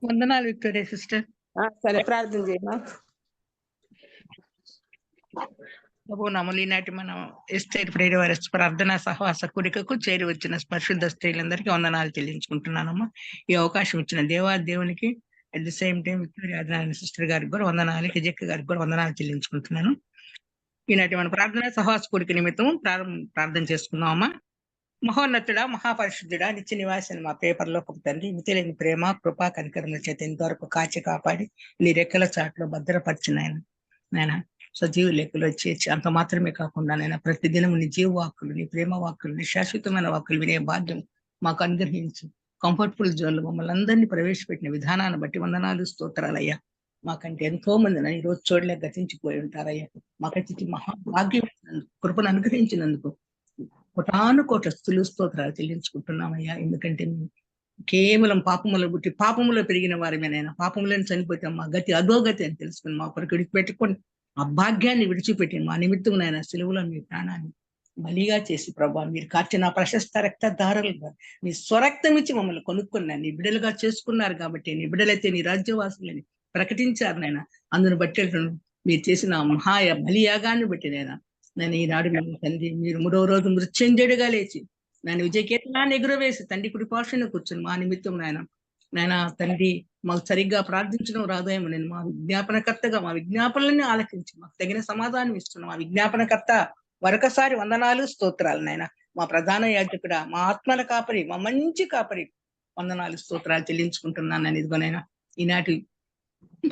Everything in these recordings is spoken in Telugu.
వందనాలు విక్టోరియా సిస్టర్. సరే, ప్రార్థన చేయమా. ప్రభునామములో ఈనాటి మనం ఎస్తేరు ప్రేరి వారి ప్రార్థనా సహవాస కూడికకు చేరి వచ్చిన పరిశుద్ధ స్త్రీలందరికీ వందనాలు చెల్లించుకుంటున్నానమ్మా. ఈ అవకాశం ఇచ్చిన దేవునికి at the same time Victoria sister గారికి కూడా వందనాలు, హిజక్ గారికి కూడా వందనాలు చెల్లించుకుంటున్నాను. ఈనాటి మన ప్రార్థనా సహవాస కూడిక నిమిత్తం ప్రార్థన చేసుకున్నామమ్మా. మహోన్నతుడా, మహాపరిశుద్ధుడా, నిత్య నివాసిని మా పేపర్లో తండ్రి, మితిలేని ప్రేమ, కృపా, కనికరముల చేత ఇంతవరకు కాచి కాపాడి నీ రెక్కల చాట్లో భద్రపరిచిన నాయన సజీవ లెక్కలు వచ్చి అంత మాత్రమే కాకుండా నేను ప్రతిదినం నీ జీవ వాక్కులు, నీ ప్రేమ వాక్కులు, నీ శాశ్వతమైన వాక్కులు వినే భాగ్యం మాకు అనుగ్రహించి కంఫర్టబుల్ జోన్లో మమ్మల్ని అందరినీ ప్రవేశపెట్టిన విధానాన్ని బట్టి వందనాలు, స్తోత్రాలయ్యా. మాకంటే ఎంతో మంది ఈ రోజు చూడలేక గతించిపోయి ఉంటారయ్యా. మాకైతే మహాభాగ్యం కృపను అనుగ్రహించినందుకు కోటాను కోట్ల స్తుతులు, స్తోత్రాలు చెల్లించుకుంటున్నామయ్యా. ఎందుకంటే కేవలం పాపములో పుట్టి పాపములో పెరిగిన వారమేనైనా పాపములను చనిపోతే మా గతి అధోగతి అని తెలుసుకుని మా కొరకు విడిచిపెట్టుకొని ఆ భాగ్యాన్ని విడిచిపెట్టి మా నిమిత్తం నాయన సెలవులో మీ ప్రాణాన్ని బలిగా చేసి ప్రభా మీరు కార్చిన ప్రశస్త రక్త దారులుగా మీ స్వరక్తం ఇచ్చి మమ్మల్ని కొనుక్కున్నా నీ బిడలుగా చేసుకున్నారు కాబట్టి నీ బిడలైతే నీ రాజ్యవాసులని ప్రకటించారు నాయన. అందును బట్టి మీరు చేసిన మహాయ బలియాగాన్ని బట్టి నేను ఈనాడు మేము తండ్రి మీరు 3వ రోజు మృత్యుంజయుడిగా లేచి నేను విజయకేతనాన్ని ఎగురవేసి తండ్రి కుడి పార్శ్వన కూర్చుని మా నిమిత్తం నాయన తండ్రి మాకు సరిగ్గా ప్రార్థించడం రాదోయేమో, నేను మా విజ్ఞాపనకర్తగా మా విజ్ఞాపనలన్నీ ఆలకించి మాకు తగిన సమాధానం ఇస్తున్నాం. మా విజ్ఞాపనకర్త మరొకసారి వందనాలు, స్తోత్రాలు నాయన. మా ప్రధాన యాజకుడా, మా ఆత్మల కాపరి, మా మంచి కాపరి, వందనాలు, స్తోత్రాలు చెల్లించుకుంటున్నాను. నేను ఇదిగోనైనా ఈనాటి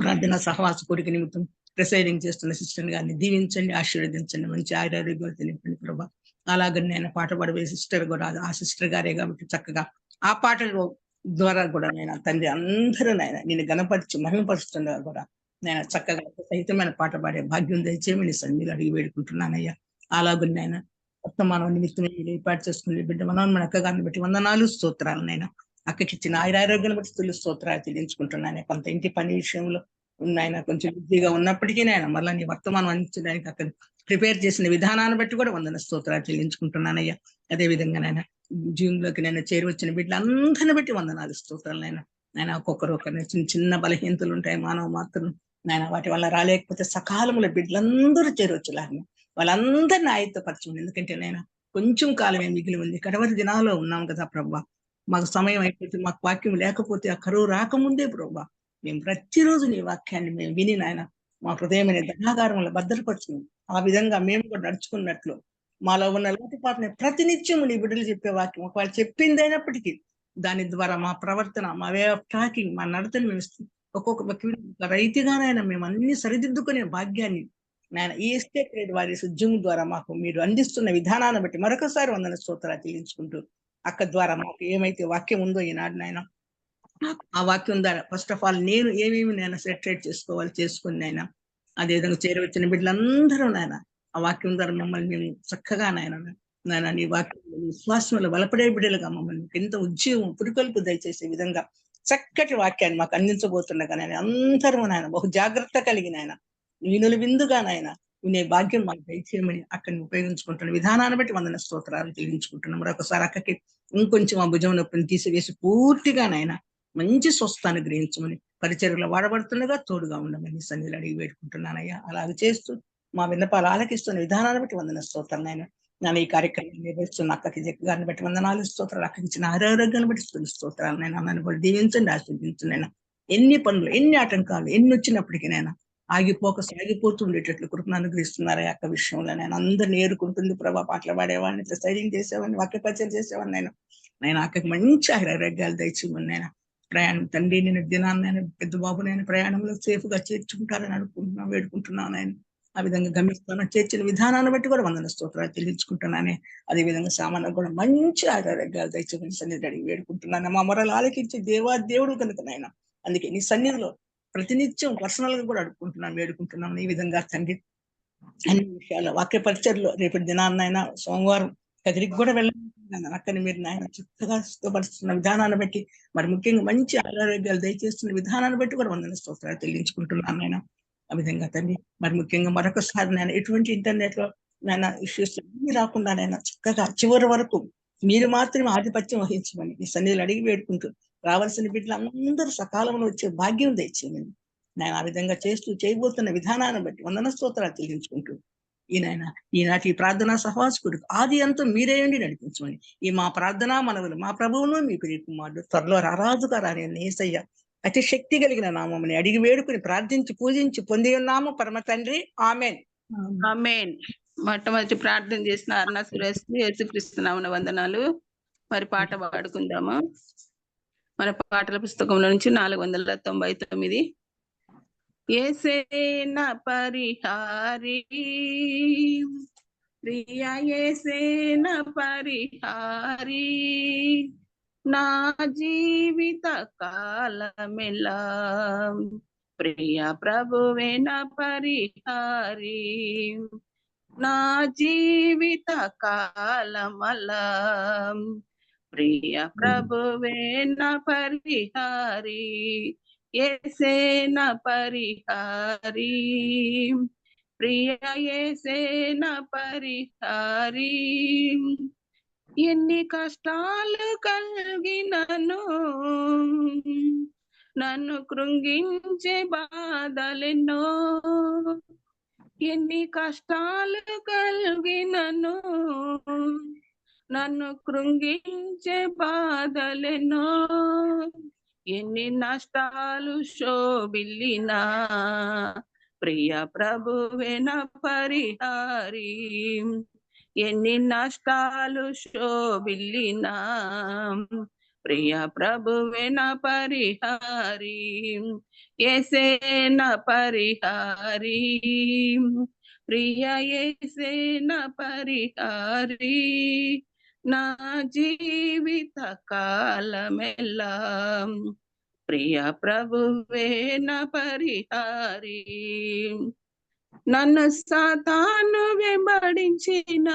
ప్రార్థన సహవాస కోరిక నిమిత్తం ప్రిసైడింగ్ చేస్తున్న సిస్టర్ గారిని దీవించండి, ఆశీర్వదించండి, మంచి ఆరోగ్యాలు తెలియపండి ప్రభా. అలాగని నేను పాట పాడబోయే సిస్టర్ కూడా ఆ సిస్టర్ గారే కాబట్టి చక్కగా ఆ పాటల ద్వారా కూడా నేను తండ్రి అందరూ నేను గణపరిచి మహిమపరుస్తుండగా కూడా నేను చక్కగా సహితమైన పాట పాడే భాగ్యం దయచేయమని సన్నిధిలో అడిగి వేడుకుంటున్నానయ్యా. అలాగని నేను వర్తమానం నిమిత్తం ఏర్పాటు చేసుకుని బిడ్డ మన అక్కగారిని బట్టి వందనాలు, స్తోత్రాలు అక్కకి ఇచ్చిన ఆరోగ్యాన్ని బట్టి తులు స్తోత్రాలు చెల్లించుకుంటున్నాను. కొంత ఇంటి పని విషయంలో ఉన్నాయన కొంచెం బిజీగా ఉన్నప్పటికీ మళ్ళీ నీ వర్తమానం అందించడానికి అక్కడ ప్రిపేర్ చేసిన విధానాన్ని బట్టి కూడా వందన స్తోత్రాలు చెల్లించుకుంటున్నానయ్యా. అదే విధంగా జీవంలోకి చేరి వచ్చిన బిడ్డలందరిని బట్టి వందనాలు, స్తోత్రాలు నాయన ఒక్కొక్కరు చిన్న చిన్న బలహీనతలు ఉంటాయి మానవ మాత్రం వాటి వల్ల రాలేకపోతే సకాలంలో బిడ్డలందరూ చేరవచ్చులాగా వాళ్ళందరినీ ఆయత్తపరచండి. ఎందుకంటే కొంచెం కాలమే మిగిలి ఉంది, కడవరి దినాల్లో ఉన్నాం కదా ప్రభా. మాకు సమయం అయిపోతే మాకు వాక్యం లేకపోతే ఆ కరువు రాకముందే ప్రభా మేము ప్రతిరోజు నీ వాక్యాన్ని మేము విని మా హృదయమైన ధనాగారంలో భద్రపరచుకుని ఆ విధంగా మేము కూడా నడుచుకున్నట్లు మాలో ఉన్న లోటుపాటుని ప్రతినిత్యము నీ బిడ్డలు చెప్పే వాక్యం ఒకవేళ చెప్పింది అయినప్పటికీ దాని ద్వారా మా ప్రవర్తన, మా వే ఆఫ్ టాకింగ్, మా నడతని మేము ఒక్కొక్క రైతుగానైనా మేము అన్ని సరిదిద్దుకునే భాగ్యాన్ని ఈ ఎస్టేట్ ట్రేడ్ వారి ఉద్యమం ద్వారా మాకు మీరు అందిస్తున్న విధానాన్ని బట్టి మరొకసారి వందన స్తోత్రాలు చెల్లించుకుంటూ అక్క ద్వారా మాకు ఏమైతే వాక్యం ఉందో ఈనాడు ఆ వాక్యం ద్వారా ఫస్ట్ ఆఫ్ ఆల్ నేను ఏమేమి సెటరేట్ చేసుకోవాలి చేసుకుని అదేవిధంగా చేరవచ్చిన బిడ్డలందరూ ఆ వాక్యం ద్వారా మమ్మల్ని మేము చక్కగా నీ వాక్యం విశ్వాసంలో బలపడే బిడ్డలుగా మమ్మల్ని ఎంత ఉద్యోగం పురికొల్పు దయచేసే విధంగా చక్కటి వాక్యాన్ని మాకు అందించబోతుండగా అందరూ బహు జాగ్రత్త కలిగిన వీణులు విందుగా వినే భాగ్యం మాకు దయచేయమని అక్కడిని ఉపయోగించుకుంటున్న విధానాన్ని బట్టి వందన స్తోత్రాలు చెల్లించుకుంటున్నాం. మరొకసారి అక్కకి ఇంకొంచెం ఆ భుజం నొప్పిని తీసివేసి పూర్తిగా మంచి స్వస్థాన్ని గ్రహించమని పరిచర్యలో వాడబడుతుండగా తోడుగా ఉండమని సన్నిధిలో అడిగి వేడుకుంటున్నానయ్యా. అలాగే చేస్తూ మా విన్నపాలు ఆలకిస్తున్న విధానాన్ని బట్టి వందన స్తోత్రాలు నేను ఈ కార్యక్రమం నిర్వహిస్తున్న అక్కకి జక్క గారిని బట్టి వందనాలు, స్తోత్రాలు. అక్కకి ఇచ్చిన ఆరోగ్యాన్ని బట్టి స్తోత్రాలు నన్ను కూడా దీవించండి, ఆశీర్వదించండి. ఎన్ని పనులు, ఎన్ని ఆటంకాలు ఎన్ని వచ్చినప్పటికీ ఆగిపోక సాగిపోతూ ఉండేటట్లు కృపను అనుగ్రహిస్తున్నారా అక్క విషయంలో అందరిని ఏరుకుంటుంది ప్రభా. పాటలు పాడేవాడిని, ప్రిసైడింగ్ చేసేవాడిని, వాక్యపరిచయం చేసేవాడిని నేను అక్కకి మంచి ఆరోగ్యాలు దయచేయమని ప్రయాణం తండ్రి నేను దినాన్ని పెద్ద బాబు ప్రయాణంలో సేఫ్ గా చేర్చుకుంటారని అనుకుంటున్నాను, వేడుకుంటున్నాను. ఆ విధంగా గమ్యస్థానం చేర్చిన విధానాన్ని బట్టి కూడా వందన స్తోత్రాలు చెల్లించుకుంటున్నానే. అదే విధంగా సామాన్య కూడా మంచి ఆరోగ్యాలు దయచేయమని సన్నిధి అడిగి వేడుకుంటున్నాను. మా మొరలు ఆలకించి దేవుడు కనుక అందుకే నీ సన్నిధిలో ప్రతినిత్యం పర్సనల్ గా కూడా అడుక్కుంటున్నాను, వేడుకుంటున్నాను. ఈ విధంగా తండ్రి అన్ని విషయాల్లో వాక్య పరిచర్లో రేపటి దినాన్నైనా సోమవారం కదిరికి కూడా వెళ్ళాను. అక్కని మీరు చక్కగా సిద్ధపరుస్తున్న విధానాన్ని బట్టి మరి ముఖ్యంగా మంచి ఆరోగ్యాలు దయచేస్తున్న విధానాన్ని బట్టి కూడా వందన స్తోత్రాలు చెల్లించుకుంటున్నాను. ఆ విధంగా తండ్రి మరి ముఖ్యంగా మరొకసారి ఎటువంటి ఇంటర్నెట్ లో ఇష్యూస్ అన్ని రాకుండా చక్కగా చివరి వరకు మీరు మాత్రమే ఆధిపత్యం వహించమని ఈ సన్నిధిలో అడిగి వేడుకుంటూ రావాల్సిన బిడ్డలు అందరూ సకాలంలో వచ్చే భాగ్యం తెచ్చేయండి. నేను ఆ విధంగా చేయబోతున్న విధానాన్ని బట్టి వందన స్తోత్రాలు చెల్లించుకుంటూ ఈనాటి ఈ ప్రార్థనా సహవాసకుడికి ఆది అంతం మీరేయండి నడిపించమని ఈ మా ప్రార్థనా మనవులు మా ప్రభువును మీ ప్రియకుమారుడు త్వరలో రారాజుగా రాని యేసయ్య అతి శక్తి కలిగిన నామముని అడిగి వేడుకుని ప్రార్థించి పూజించి పొంది ఉన్నాము పరమ తండ్రి. ఆమెన్. ఆమేన్. మొట్టమొదటి ప్రార్థన చేసిన అరుణ సురేష్ యేసుక్రీస్తునామమున వందనాలు. మరి పాట పాడుకుందాము. మన పాటల పుస్తకంలో నుంచి 499. యేసే నా పరిహారి, ప్రియ యేసే నా పరిహారి, నా జీవిత కాలమెల్లా ప్రియ ప్రభువే నా పరిహారి, నా జీవిత కాలమలా ప్రియ ప్రభువే నా పరిహారి, యేసే నా పరిహారి, ప్రియ యేసే నా పరిహారి, ఎన్ని కష్టాలు కలిగినను నన్ను కృంగించే బాధలెన్నో, ఎన్ని కష్టాలు కలిగినను నన్ను కృంగించే బాధలెన్నో, ఎన్ని నష్టాలు శోభిల్లినా ప్రియ ప్రభువే నా పరిహారి, ఎన్ని నష్టాలు శోభిల్లినా ప్రియ ప్రభువే నా పరిహారి, యేసే నా పరిహారి, ప్రియ యేసే నా పరిహారి, నా జీవిత కాలమెల్లా ప్రియ ప్రభువే నా పరిహారి, నన్ను సాతాను వెంబడించిన,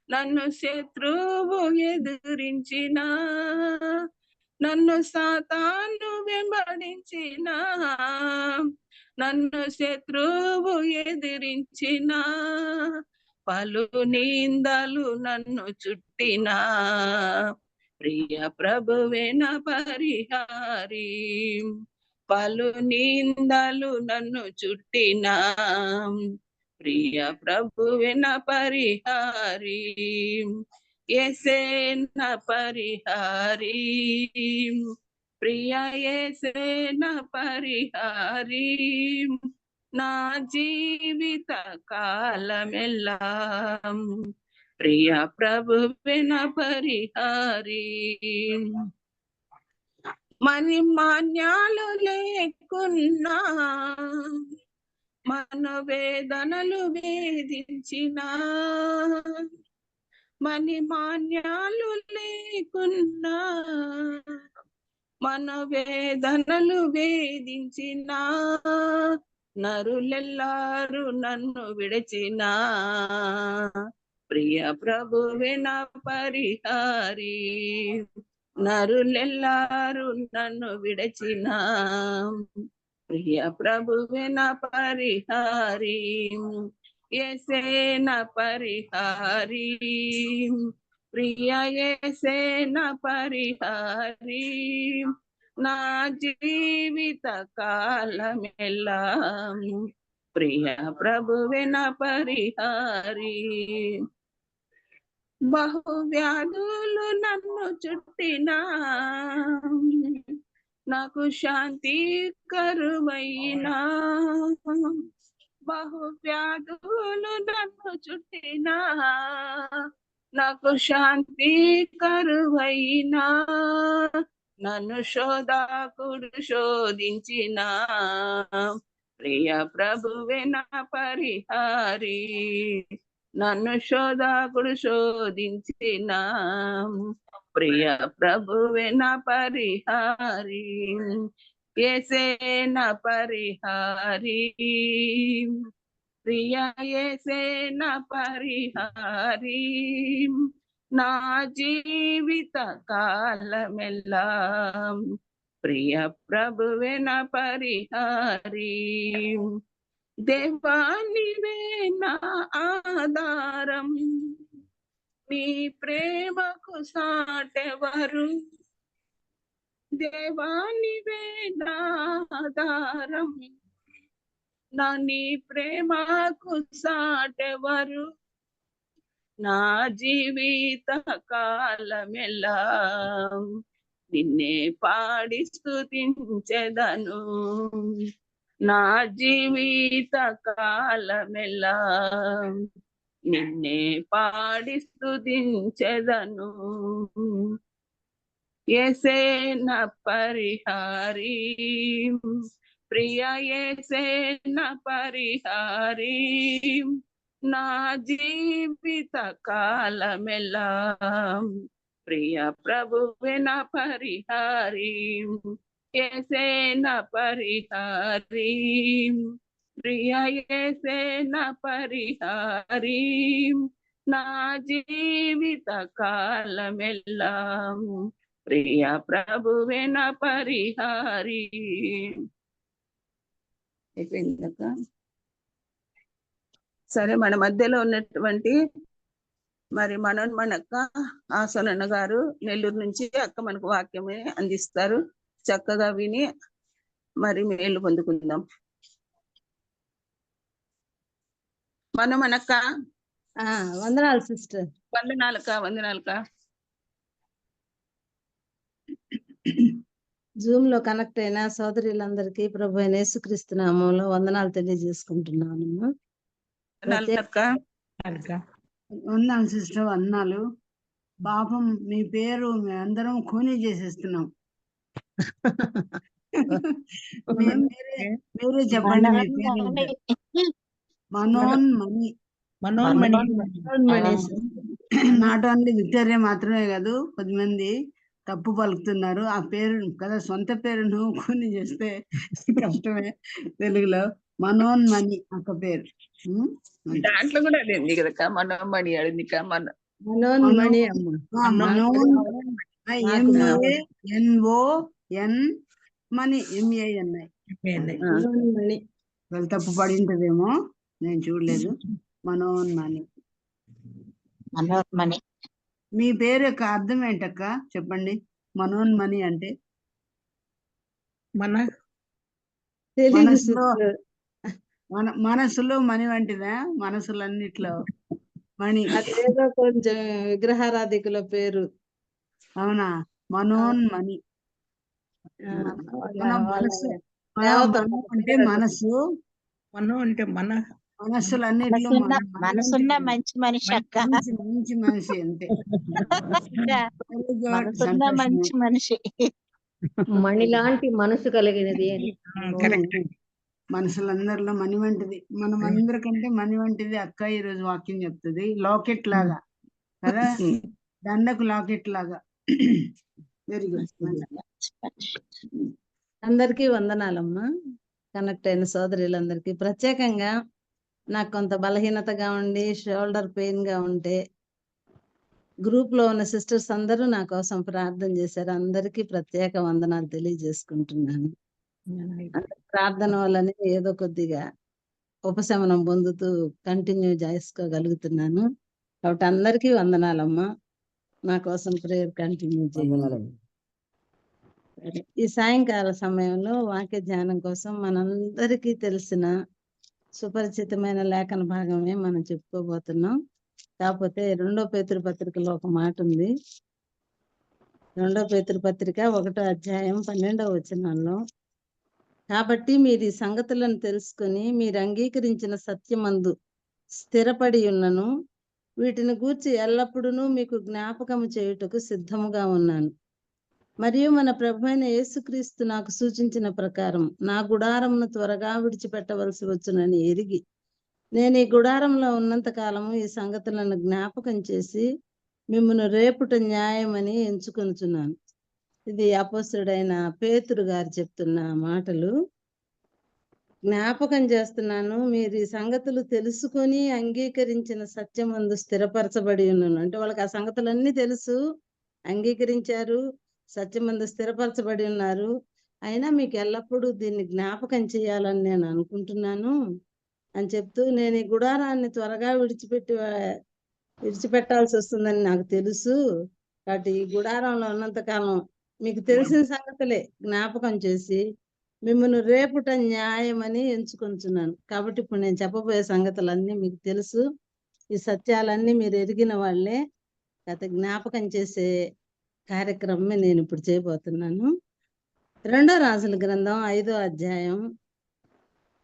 నన్ను శత్రువు ఎదిరించిన, నన్ను సాతాను వెంబడించిన, నన్ను శత్రువు ఎదిరించిన, పలు నిందలు నన్ను చుట్టిన ప్రియ ప్రభువే నా పరిహారి, పలు నిందలు నన్ను చుట్టిన ప్రియ ప్రభువే నా పరిహారి, యేసే నా పరిహారి, ప్రియ యేసే నా పరిహారి, నా జీవిత కాలమెల్లా ప్రియ ప్రభువే నా పరిహారి, మణిమాన్యాలు లేకున్నా మనోవేదనలు వేధించిన, మణిమాన్యాలు లేకున్నా మనోవేదనలు వేధించిన, నరులెల్లారు నన్ను విడిచిన ప్రియ ప్రభువే నా పరిహారి, నరులెల్లారు నన్ను విడిచిన ప్రియ ప్రభువే నా పరిహారి, యేసే నా పరిహారి, ప్రియ యేసే నా పరిహారి, నా జీవిత కాలమెల్లా ప్రియ ప్రభువే నా పరిహారి, బహువ్యాధులు నన్ను చుట్టినా నాకు శాంతి కరువైనా, బహువ్యాధులు నన్ను చుట్టినా నాకు శాంతి కరువైనా, నన్ను శోధకుడు శోధించిన ప్రియ ప్రభువే నా పరిహారి, నన్ను శోధకుడు శోధించిన ప్రియ ప్రభువే నా పరిహారి, యేసే నా పరిహారి, ప్రియ యేసే నా పరిహారి, నా జీవిత కాలమెల్లా ప్రియ ప్రభువే నా పరిహారి, దేవా నీవే నా ఆధారం, నీ ప్రేమకు సాటెవరు, దేవానివే నా ఆధారం, నా నీ ప్రేమకు సాటెవరు, నా జీవిత కాలమెల్లా నిన్నే పాడి స్తుతించెదను, నా జీవిత కాలమెల్లా నిన్నే పాడి స్తుతించెదను. యేసే నా పరిహారి, ప్రియ యేసే నా పరిహారి, నా జీవిత కాలమెల్లా ప్రియ ప్రభువే నా పరిహారి, యేసే నా పరిహారి, ప్రియ యేసే నా పరిహారి, నా జీవిత కాలమెల్లా ప్రియ ప్రభువే నా పరిహారి. అయిపోయిందక్క. సరే, మన మధ్యలో ఉన్నటువంటి మరి మనక్క ఆసనన్న గారు నెల్లూరు నుంచి అక్క మనకు వాక్యమే అందిస్తారు. చక్కగా విని మరి మేలు పొందుకుందాం. మనక్క. వందనాలు సిస్టర్. వందనాలక్క. జూమ్ లో కనెక్ట్ అయిన సోదరులందరికీ ప్రభు అయిన యేసుక్రీస్తు నామంలో వందనాలు తెలియజేసుకుంటున్నాను. వందనాలు సిస్టర్, వందనాలు. పాపం మీ పేరు మేము అందరం ఖూనీ చేసేస్తున్నాం. మీరే చెప్పండి మీ పేరు. మనోన్మణి. నాట్ ఓన్లీ విక్టోరియా మాత్రమే కాదు, కొద్దిమంది తప్పు పలుకుతున్నారు. ఆ పేరు కదా, సొంత పేరు నువ్వు కొన్ని చేస్తే కష్టమే. తెలుగులో మనోన్మణి ఒక పేరు. దాంట్లో కూడా అదేంది కదా, మనోన్మణి అడింది. మనోన్మణి MANON మణి MANI. వాళ్ళు తప్పు పడి ఉంటదేమో, నేను చూడలేదు. మనోన్మణి. మీ పేరు యొక్క అర్థం ఏంటక్క చెప్పండి? మనోన్మణి అంటే మనసులో మణి వంటిదా? మనసులన్నిట్లో మణి. అదేదో కొంచెం విగ్రహారాధికుల పేరు. అవునా? మనోన్మణి. మనసు అంటే మనసు, అంటే మనస్సులన్నిట్లో మనసున్న మంచి మనిషి అక్క. మంచి మనిషి అంతే. మంచి మనిషి, మణిలాంటి మనసు కలిగినది అని. మనసులందరిలో మణి వంటిది. మనం అందరికంటే మణి వంటిది అక్క ఈ రోజు వాక్యం చెప్తుంది. లాకెట్ లాగా కదా, దండకు లాకెట్ లాగా. Very good. అందరికీ వందనాలమ్మా. కనెక్ట్ అయిన సోదరులందరికీ ప్రత్యేకంగా నాకు కొంత బలహీనతగా ఉండి షోల్డర్ పెయిన్ గా ఉంటే గ్రూప్ లో ఉన్న సిస్టర్స్ అందరూ నా కోసం ప్రార్థన చేశారు. అందరికీ ప్రత్యేక వందనాలు తెలియజేసుకుంటున్నాను. ప్రార్థన వల్లనే ఏదో కొద్దిగా ఉపశమనం పొందుతూ కంటిన్యూ చేసుకోగలుగుతున్నాను. కాబట్టి అందరికీ వందనాలమ్మా. నా కోసం ప్రేయర్ కంటిన్యూ చేయాలి. ఈ సాయంకాల సమయంలో వాక్య ధ్యానం కోసం మనందరికీ తెలిసిన సుపరిచితమైన లేఖన భాగమే మనం చెప్పుకోబోతున్నాం. కాకపోతే 2వ పేతురు పత్రికలో ఒక మాట ఉంది. 2వ పేతురు పత్రిక 1వ అధ్యాయం 12వ వచనంలో, కాబట్టి మీరు ఈ సంగతులను తెలుసుకొని మీరు అంగీకరించిన సత్యమందు స్థిరపడి ఉన్నను, వీటిని గూర్చి ఎల్లప్పుడూ మీకు జ్ఞాపకము చేయుటకు సిద్ధముగా ఉన్నాను. మరియు మన ప్రభువైన యేసుక్రీస్తు నాకు సూచించిన ప్రకారం నా గుడారమును త్వరగా విడిచిపెట్టవలసి వచ్చునని ఎరిగి నేను ఈ గుడారంలో ఉన్నంత కాలము ఈ సంగతులను జ్ఞాపకం చేసి మిమ్మల్ని రేపుట న్యాయమని ఎంచుకొనుచున్నాను. ఇది అపోస్తలుడైన పేతురు గారు చెప్తున్న మాటలు. జ్ఞాపకం చేస్తున్నాను, మీరు ఈ సంగతులు తెలుసుకొని అంగీకరించిన సత్యమందు స్థిరపరచబడి ఉన్నాను. అంటే వాళ్ళకి ఆ సంగతులన్నీ తెలుసు, అంగీకరించారు, సత్యమందు స్థిరపరచబడి ఉన్నారు. అయినా మీకు ఎల్లప్పుడూ దీన్ని జ్ఞాపకం చేయాలని నేను అనుకుంటున్నాను అని చెప్తూ, నేను ఈ గుడారాన్ని త్వరగా విడిచిపెట్టాల్సి వస్తుందని నాకు తెలుసు. కాబట్టి ఈ గుడారంలో ఉన్నంతకాలం మీకు తెలిసిన సంగతులే జ్ఞాపకం చేసి మిమ్మల్ని రేపుట న్యాయమని ఎంచుకొంచున్నాను. కాబట్టి ఇప్పుడు నేను చెప్పబోయే సంగతులన్నీ మీకు తెలుసు. ఈ సత్యాలన్నీ మీరు ఎరిగిన వాళ్ళే. గత జ్ఞాపకం చేసే కార్యక్రమమే నేను ఇప్పుడు చేయబోతున్నాను. 2 రాజుల గ్రంథం 5వ అధ్యాయం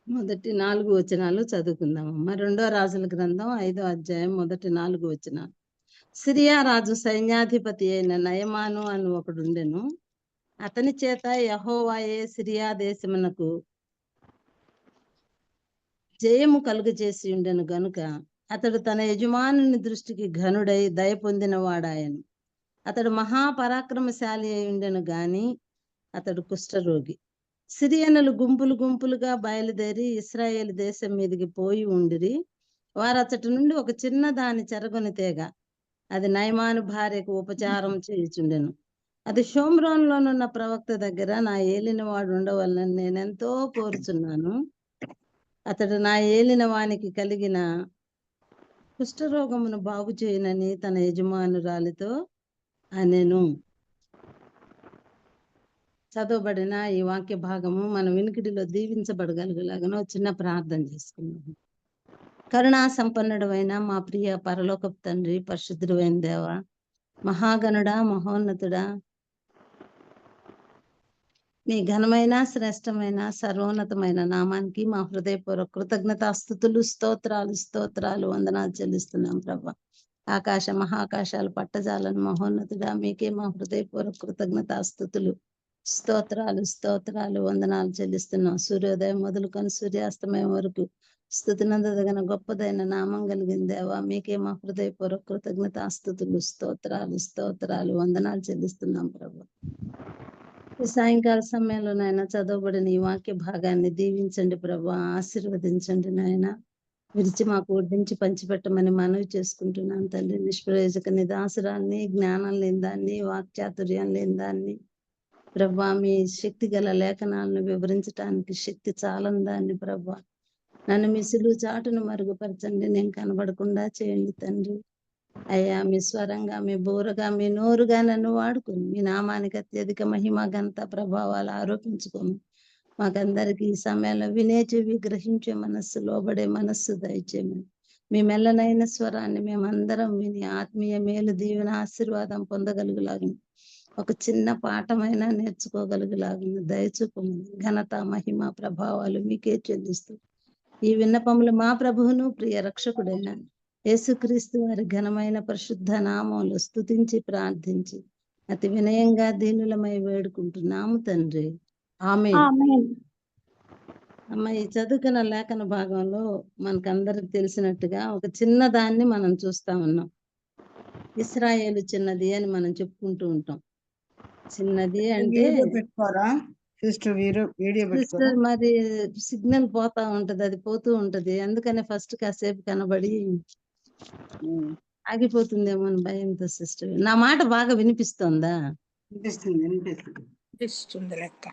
మొదటి 4 వచనాలు చదువుకుందామమ్మా. 2 రాజుల గ్రంథం 5వ అధ్యాయం మొదటి 4 వచనాలు. సిరియా రాజు సైన్యాధిపతి అయిన నయమాను అని ఒకడుండెను. అతని చేత యెహోవాయే సిరియా దేశమునకు జయము కలుగజేసి ఉండెను గనుక అతడు తన యజమానుని దృష్టికి ఘనుడై దయ పొందిన వాడాయను. అతడు మహాపరాక్రమశాలి అయి ఉండెను గాని అతడు కుష్ఠరోగి. సిరియనులు గుంపులు గుంపులుగా బయలుదేరి ఇశ్రాయేలు దేశం మీదకి పోయి ఉండిరి. వారు అచ్చటి నుండి ఒక చిన్న దాని చెరగొని తేగ అది నయమాను భార్యకు ఉపచారం చేయుచుండెను. అది షోమ్రోన్లోనున్న ప్రవక్త దగ్గర నా ఏలిన వాడు ఉండవలనని నేనెంతో కోరుచున్నాను. అతడు నా ఏలిన వానికి కలిగిన కుష్ఠరోగమును బాగు చేయనని తన యజమానురాలితో అనెను. చదవబడిన ఈ వాక్య భాగము మన వినికిడిలో దీవించబడగలిగేలాగా చిన్న ప్రార్థన చేసుకున్నాము. కరుణా సంపన్నుడైన మా ప్రియ పరలోకపు తండ్రి, పరిశుద్ధుడైన దేవ, మహాగణుడా, మహోన్నతుడా, మీ ఘనమైన శ్రేష్టమైన సర్వోన్నతమైన నామానికి మా హృదయపూర్వక కృతజ్ఞతాస్తుతులు, స్తోత్రాలు వందనాలు చెల్లిస్తున్నాం ప్రభా. ఆకాశ మహాకాశాలు పట్టజాలను మహోన్నతుడా, మీకే మా హృదయపూర్వక కృతజ్ఞతాస్తుతులు, స్తోత్రాలు వందనాలు చెల్లిస్తున్నాం. సూర్యోదయం మొదలుకొని సూర్యాస్తమయం వరకు స్తుతినందదగిన గొప్పదైన నామం కలిగిన దేవా, మీకే మా హృదయపూర్వక కృతజ్ఞతాస్తుతులు, స్తోత్రాలు వందనాలు చెల్లిస్తున్నాం ప్రభా. ఈ సాయంకాల సమయంలో నాయన చదవబడిన ఈ వాక్య భాగాన్ని దీవించండి ప్రభా, ఆశీర్వదించండి నాయన. విరిచి మాకు వడ్డించి పంచిపెట్టమని మనవి చేసుకుంటున్నాను తండ్రి. నిష్ప్రయోజక నిదాసురాన్ని, జ్ఞానం లేని దాన్ని, వాక్చాతుర్యం లేని దాన్ని ప్రభా, మీ శక్తి గల లేఖనాలను వివరించడానికి శక్తి చాలని దాన్ని ప్రభా, నన్ను మీ సిలువ చాటును మరుగుపరచండి, నేను కనబడకుండా చేయండి తండ్రి. అయ్యా, మీ స్వరంగా, మీ బోరగా, మీ నోరుగా నన్ను వాడుకుని మీ నామానికి అత్యధిక మహిమ ఘనత ప్రభావాలు ఆరోపించుకోము. మాకందరికి ఈ సమయంలో వినే చెవి, గ్రహించే మనస్సు, లోబడే మనస్సు దయచేయమని మీ మెల్లనైన స్వరాన్ని మేమందరం విని ఆత్మీయ మేలు, దీవెన, ఆశీర్వాదం పొందగలుగులాగును, ఒక చిన్న పాఠమైనా నేర్చుకోగలుగులాగును దయచూపమని ఘనత, మహిమ, ప్రభావాలు మీకే చెల్లిస్తూ ఈ విన్నపములు మా ప్రభువును ప్రియ రక్షకుడైన యేసుక్రీస్తు వారి ఘనమైన పరిశుద్ధ నామములో స్తుతించి ప్రార్థించి అతి వినయంగా దీనులమై వేడుకుంటున్నాము తండ్రి, ఆమేన్. అమ్మ, ఈ చదువుకున్న లేఖన భాగంలో మనకందరికి తెలిసినట్టుగా ఒక చిన్న దాన్ని మనం చూస్తా ఉన్నాం. ఇశ్రాయేలు చిన్నది అని మనం చెప్పుకుంటూ ఉంటాం. చిన్నది అంటే పెట్టుకోరా సిస్టర్, వీడియో పెట్టుకోరా? మరి సిగ్నల్ పోతా ఉంటది, అది పోతూ ఉంటది. అందుకనే ఫస్ట్ కాసేపు కనబడి ఆగిపోతుందేమో అని భయంతో సిస్టర్. నా మాట బాగా వినిపిస్తోందా? వినిపిస్తుంది లెక్క.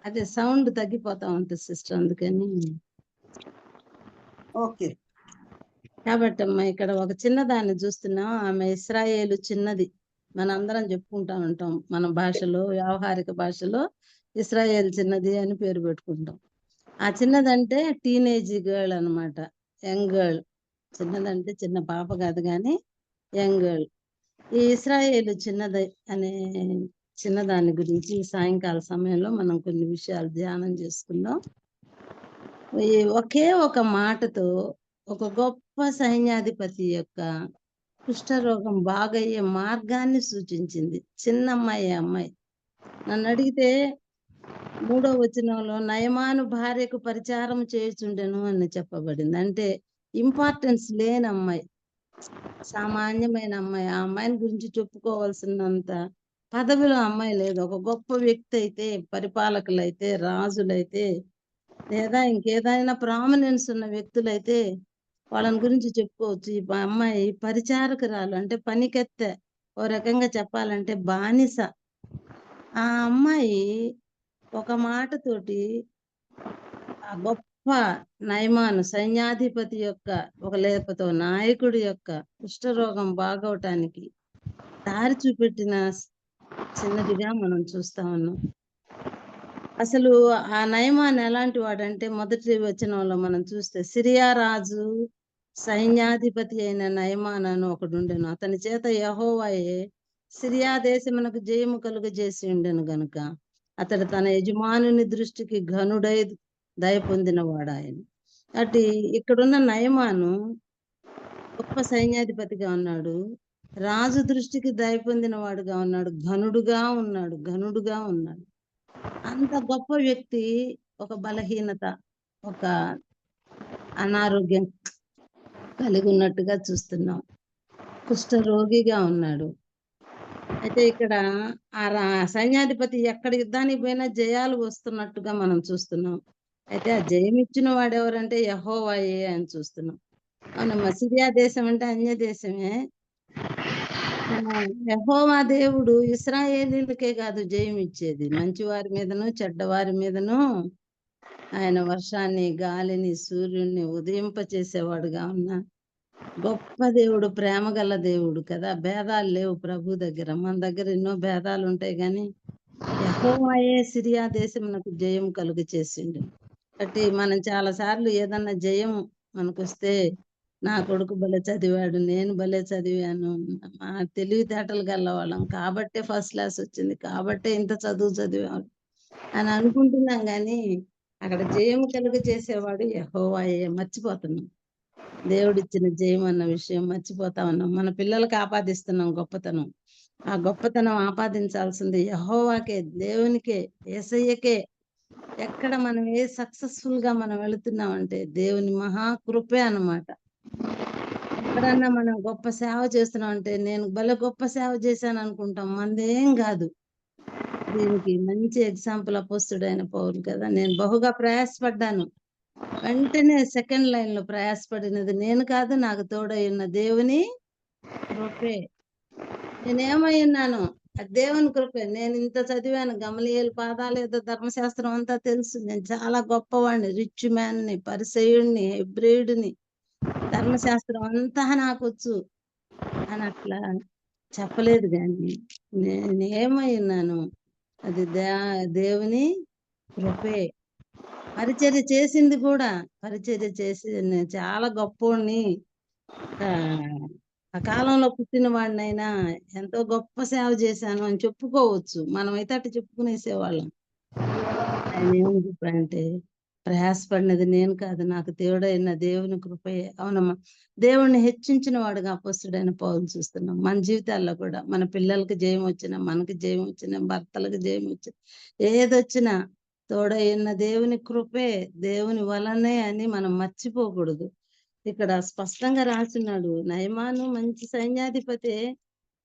అదే సౌండ్ తగ్గిపోతా ఉంటుంది సిస్టర్, అందుకని. ఓకే. కాబట్టి అమ్మా, ఇక్కడ ఒక చిన్నదాన్ని చూస్తున్నాం. ఆమె ఇశ్రాయేలు చిన్నది మనందరం చెప్పుకుంటా ఉంటాం. మన భాషలో, వ్యవహారిక భాషలో ఇశ్రాయేల్ చిన్నది అని పేరు పెట్టుకుంటాం. ఆ చిన్నదంటే టీనేజ్ గర్ల్ అన్నమాట, యంగ్ గర్ల్. చిన్నదంటే చిన్న పాప కాదు కానీ యంగ్ గర్ల్. ఈ ఇశ్రాయేలు చిన్నది అనే చిన్నదాని గురించి సాయంకాల సమయంలో మనం కొన్ని విషయాలు ధ్యానం చేసుకుందాం. ఈ ఒకే ఒక మాటతో ఒక గొప్ప సైన్యాధిపతి యొక్క కుష్ఠరోగం బాగయ్యే మార్గాన్ని సూచించింది. చిన్న అమ్మాయి. నన్ను అడిగితే 3వ వచనంలో నయమాను భార్యకు పరిచారం చేయుచుండెను అని చెప్పబడింది. అంటే ఇంపార్టెన్స్ లేని అమ్మాయి, సామాన్యమైన అమ్మాయి. ఆ అమ్మాయిని గురించి చెప్పుకోవాల్సినంత పదవిలో అమ్మాయి లేదు. ఒక గొప్ప వ్యక్తి అయితే, పరిపాలకులైతే, రాజులైతే, లేదా ఇంకేదైనా ప్రామినెన్స్ ఉన్న వ్యక్తులైతే వాళ్ళని గురించి చెప్పుకోవచ్చు. ఈ అమ్మాయి పరిచారకురాలు, అంటే పనికెత్తె, ఓ రకంగా చెప్పాలంటే బానిస. ఆ అమ్మాయి ఒక మాటతోటి ఆ గొప్ప నయమాను సైన్యాధిపతి యొక్క, లేకపోతే నాయకుడి యొక్క కుష్ఠరోగం బాగవటానికి దారి చూపెట్టిన చిన్నదిగా మనం చూస్తా ఉన్నాం. అసలు ఆ నయమాన్ ఎలాంటి వాడంటే మొదటి వచనంలో మనం చూస్తే సిరియా రాజు సైన్యాధిపతి అయిన నయమాన్ అని ఒకడుండెను. అతని చేత యెహోవాయే సిరియా దేశమునకు జయము కలుగజేసి ఉండెను గనుక అతడు తన యజమానుని దృష్టికి ఘనుడై దయ పొందిన వాడాయన. అటు ఇక్కడున్న నయమాను గొప్ప సైన్యాధిపతిగా ఉన్నాడు. రాజు దృష్టికి దయ పొందిన వాడుగా ఉన్నాడు. ఘనుడుగా ఉన్నాడు. అంత గొప్ప వ్యక్తి ఒక బలహీనత, ఒక అనారోగ్యం కలిగి ఉన్నట్టుగా చూస్తున్నాం. కుష్ఠరోగిగా ఉన్నాడు. అయితే ఇక్కడ సైన్యాధిపతి ఎక్కడ యుద్ధానికి పోయినా జయాలు వస్తున్నట్టుగా మనం చూస్తున్నాం. అయితే ఆ జయమిచ్చిన వాడెవరంటే యెహోవాయే అని చూస్తున్నాం. అవునమ్మా, సిరియా దేశం అంటే అన్య దేశమే. యెహోవా దేవుడు ఇశ్రాయేలీయులకే కాదు జయం ఇచ్చేది, మంచివారి మీదను చెడ్డవారి మీదను ఆయన వర్షాన్ని, గాలిని, సూర్యుడిని ఉదయింపచేసేవాడుగా ఉన్న గొప్ప దేవుడు, ప్రేమ గల దేవుడు కదా. భేదాలు లేవు ప్రభు దగ్గర. మన దగ్గర ఎన్నో భేదాలు ఉంటాయి కానీ యెహోవాయే సిరియా దేశమునకు జయం కలుగ చేసిండు. కాబట్టి మనం చాలా సార్లు ఏదన్నా జయం మనకొస్తే, నా కొడుకు భలే చదివాడు, నేను భలే చదివాను, మా తెలివితేటలు గల్లవాళ్ళం కాబట్టే ఫస్ట్ క్లాస్ వచ్చింది, కాబట్టే ఇంత చదువు చదివాడు అని అనుకుంటున్నాం కానీ అక్కడ జయం కలుగ చేసేవాడు యెహోవాయే. మర్చిపోతున్నాం దేవుడిచ్చిన జయం అన్న విషయం, మర్చిపోతా ఉన్నాం. మన పిల్లలకు ఆపాదిస్తున్నాం గొప్పతనం. ఆ గొప్పతనం ఆపాదించాల్సింది యెహోవాకే, దేవునికే, యేసయ్యకే. ఎక్కడ మనం సక్సెస్ఫుల్ గా మనం వెళుతున్నామంటే దేవుని మహాకృపే అన్నమాట. ఎక్కడన్నా మనం గొప్ప సేవ చేస్తున్నాం అంటే, నేను భలే గొప్ప సేవ చేశాను అనుకుంటాం, మందేం కాదు. దీనికి మంచి ఎగ్జాంపుల్ అపోస్తుడైన పౌలు కదా. నేను బహుగా ప్రయాసపడ్డాను, వెంటనే సెకండ్ లైన్ లో ప్రయాసపడినది నేను కాదు, నాకు తోడై ఉన్న దేవుని కృపే. నేనేమై ఉన్నాను, అది దేవుని కృపే. నేను ఇంత చదివాను, గమలీయేలు పాదాలు ఏదో ధర్మశాస్త్రం అంతా తెలుసు, నేను చాలా గొప్పవాడిని, రిచ్ మ్యాన్ని, పరిసయుడిని, హెబ్రీయుడిని, ధర్మశాస్త్రం అంతా నాకొచ్చు అని అట్లా చెప్పలేదు. కానీ నేనేమై ఉన్నాను, అది దేవుని కృపే. పరిచర్య చేసింది కూడా, పరిచర్య చేసి నేను చాలా గొప్పోడిని, ఆ కాలంలో పుట్టిన వాడినైనా ఎంతో గొప్ప సేవ చేశాను అని చెప్పుకోవచ్చు. మనమైతే అట్లా చెప్పుకునేసేవాళ్ళం. ఆయన ఏమని చెప్పాడంటే, ప్రయాసపడినది నేను కాదు, నాకు దేవుడైన దేవుని కృపయే. అవునమ్మా, దేవుణ్ణి హెచ్చించిన వాడుగా అపోస్తుడైన పౌలు చూస్తున్నాం. మన జీవితాల్లో కూడా మన పిల్లలకి జయం వచ్చినా, మనకి జయం వచ్చినా, భర్తలకు జయం వచ్చినా, ఏదొచ్చినా తోడై ఉన్న దేవుని కృపే, దేవుని వలనే అని మనం మర్చిపోకూడదు. ఇక్కడ స్పష్టంగా రాస్తున్నాడు, నయమాను మంచి సైన్యాధిపతే,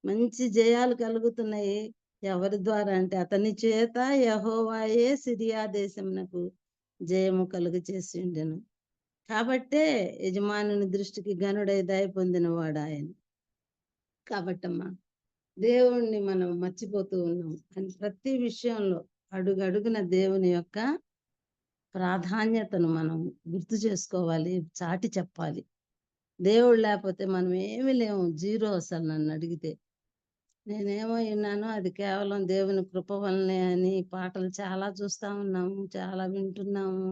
మంచి జయాలు కలుగుతున్నాయి. ఎవరి ద్వారా అంటే అతని చేత యెహోవాయే సిరియా దేశమునకు జయము కలుగ చేసి ఉండెను. కాబట్టే యజమానుని దృష్టికి ఘనుడై దయ పొందిన వాడు ఆయన. కాబట్టమ్మా, దేవుణ్ణి మనం మర్చిపోతూ ఉన్నాం అని ప్రతి విషయంలో అడుగడుగున దేవుని యొక్క ప్రాధాన్యతను మనం గుర్తు చేసుకోవాలి, చాటి చెప్పాలి. దేవుడు లేకపోతే మనం ఏమీ లేము, జీరో. అసలు నన్ను అడిగితే నేనేమో విన్నానో అది కేవలం దేవుని కృప వల్లనే అని పాటలు చాలా చూస్తా ఉన్నాము, చాలా వింటున్నాము.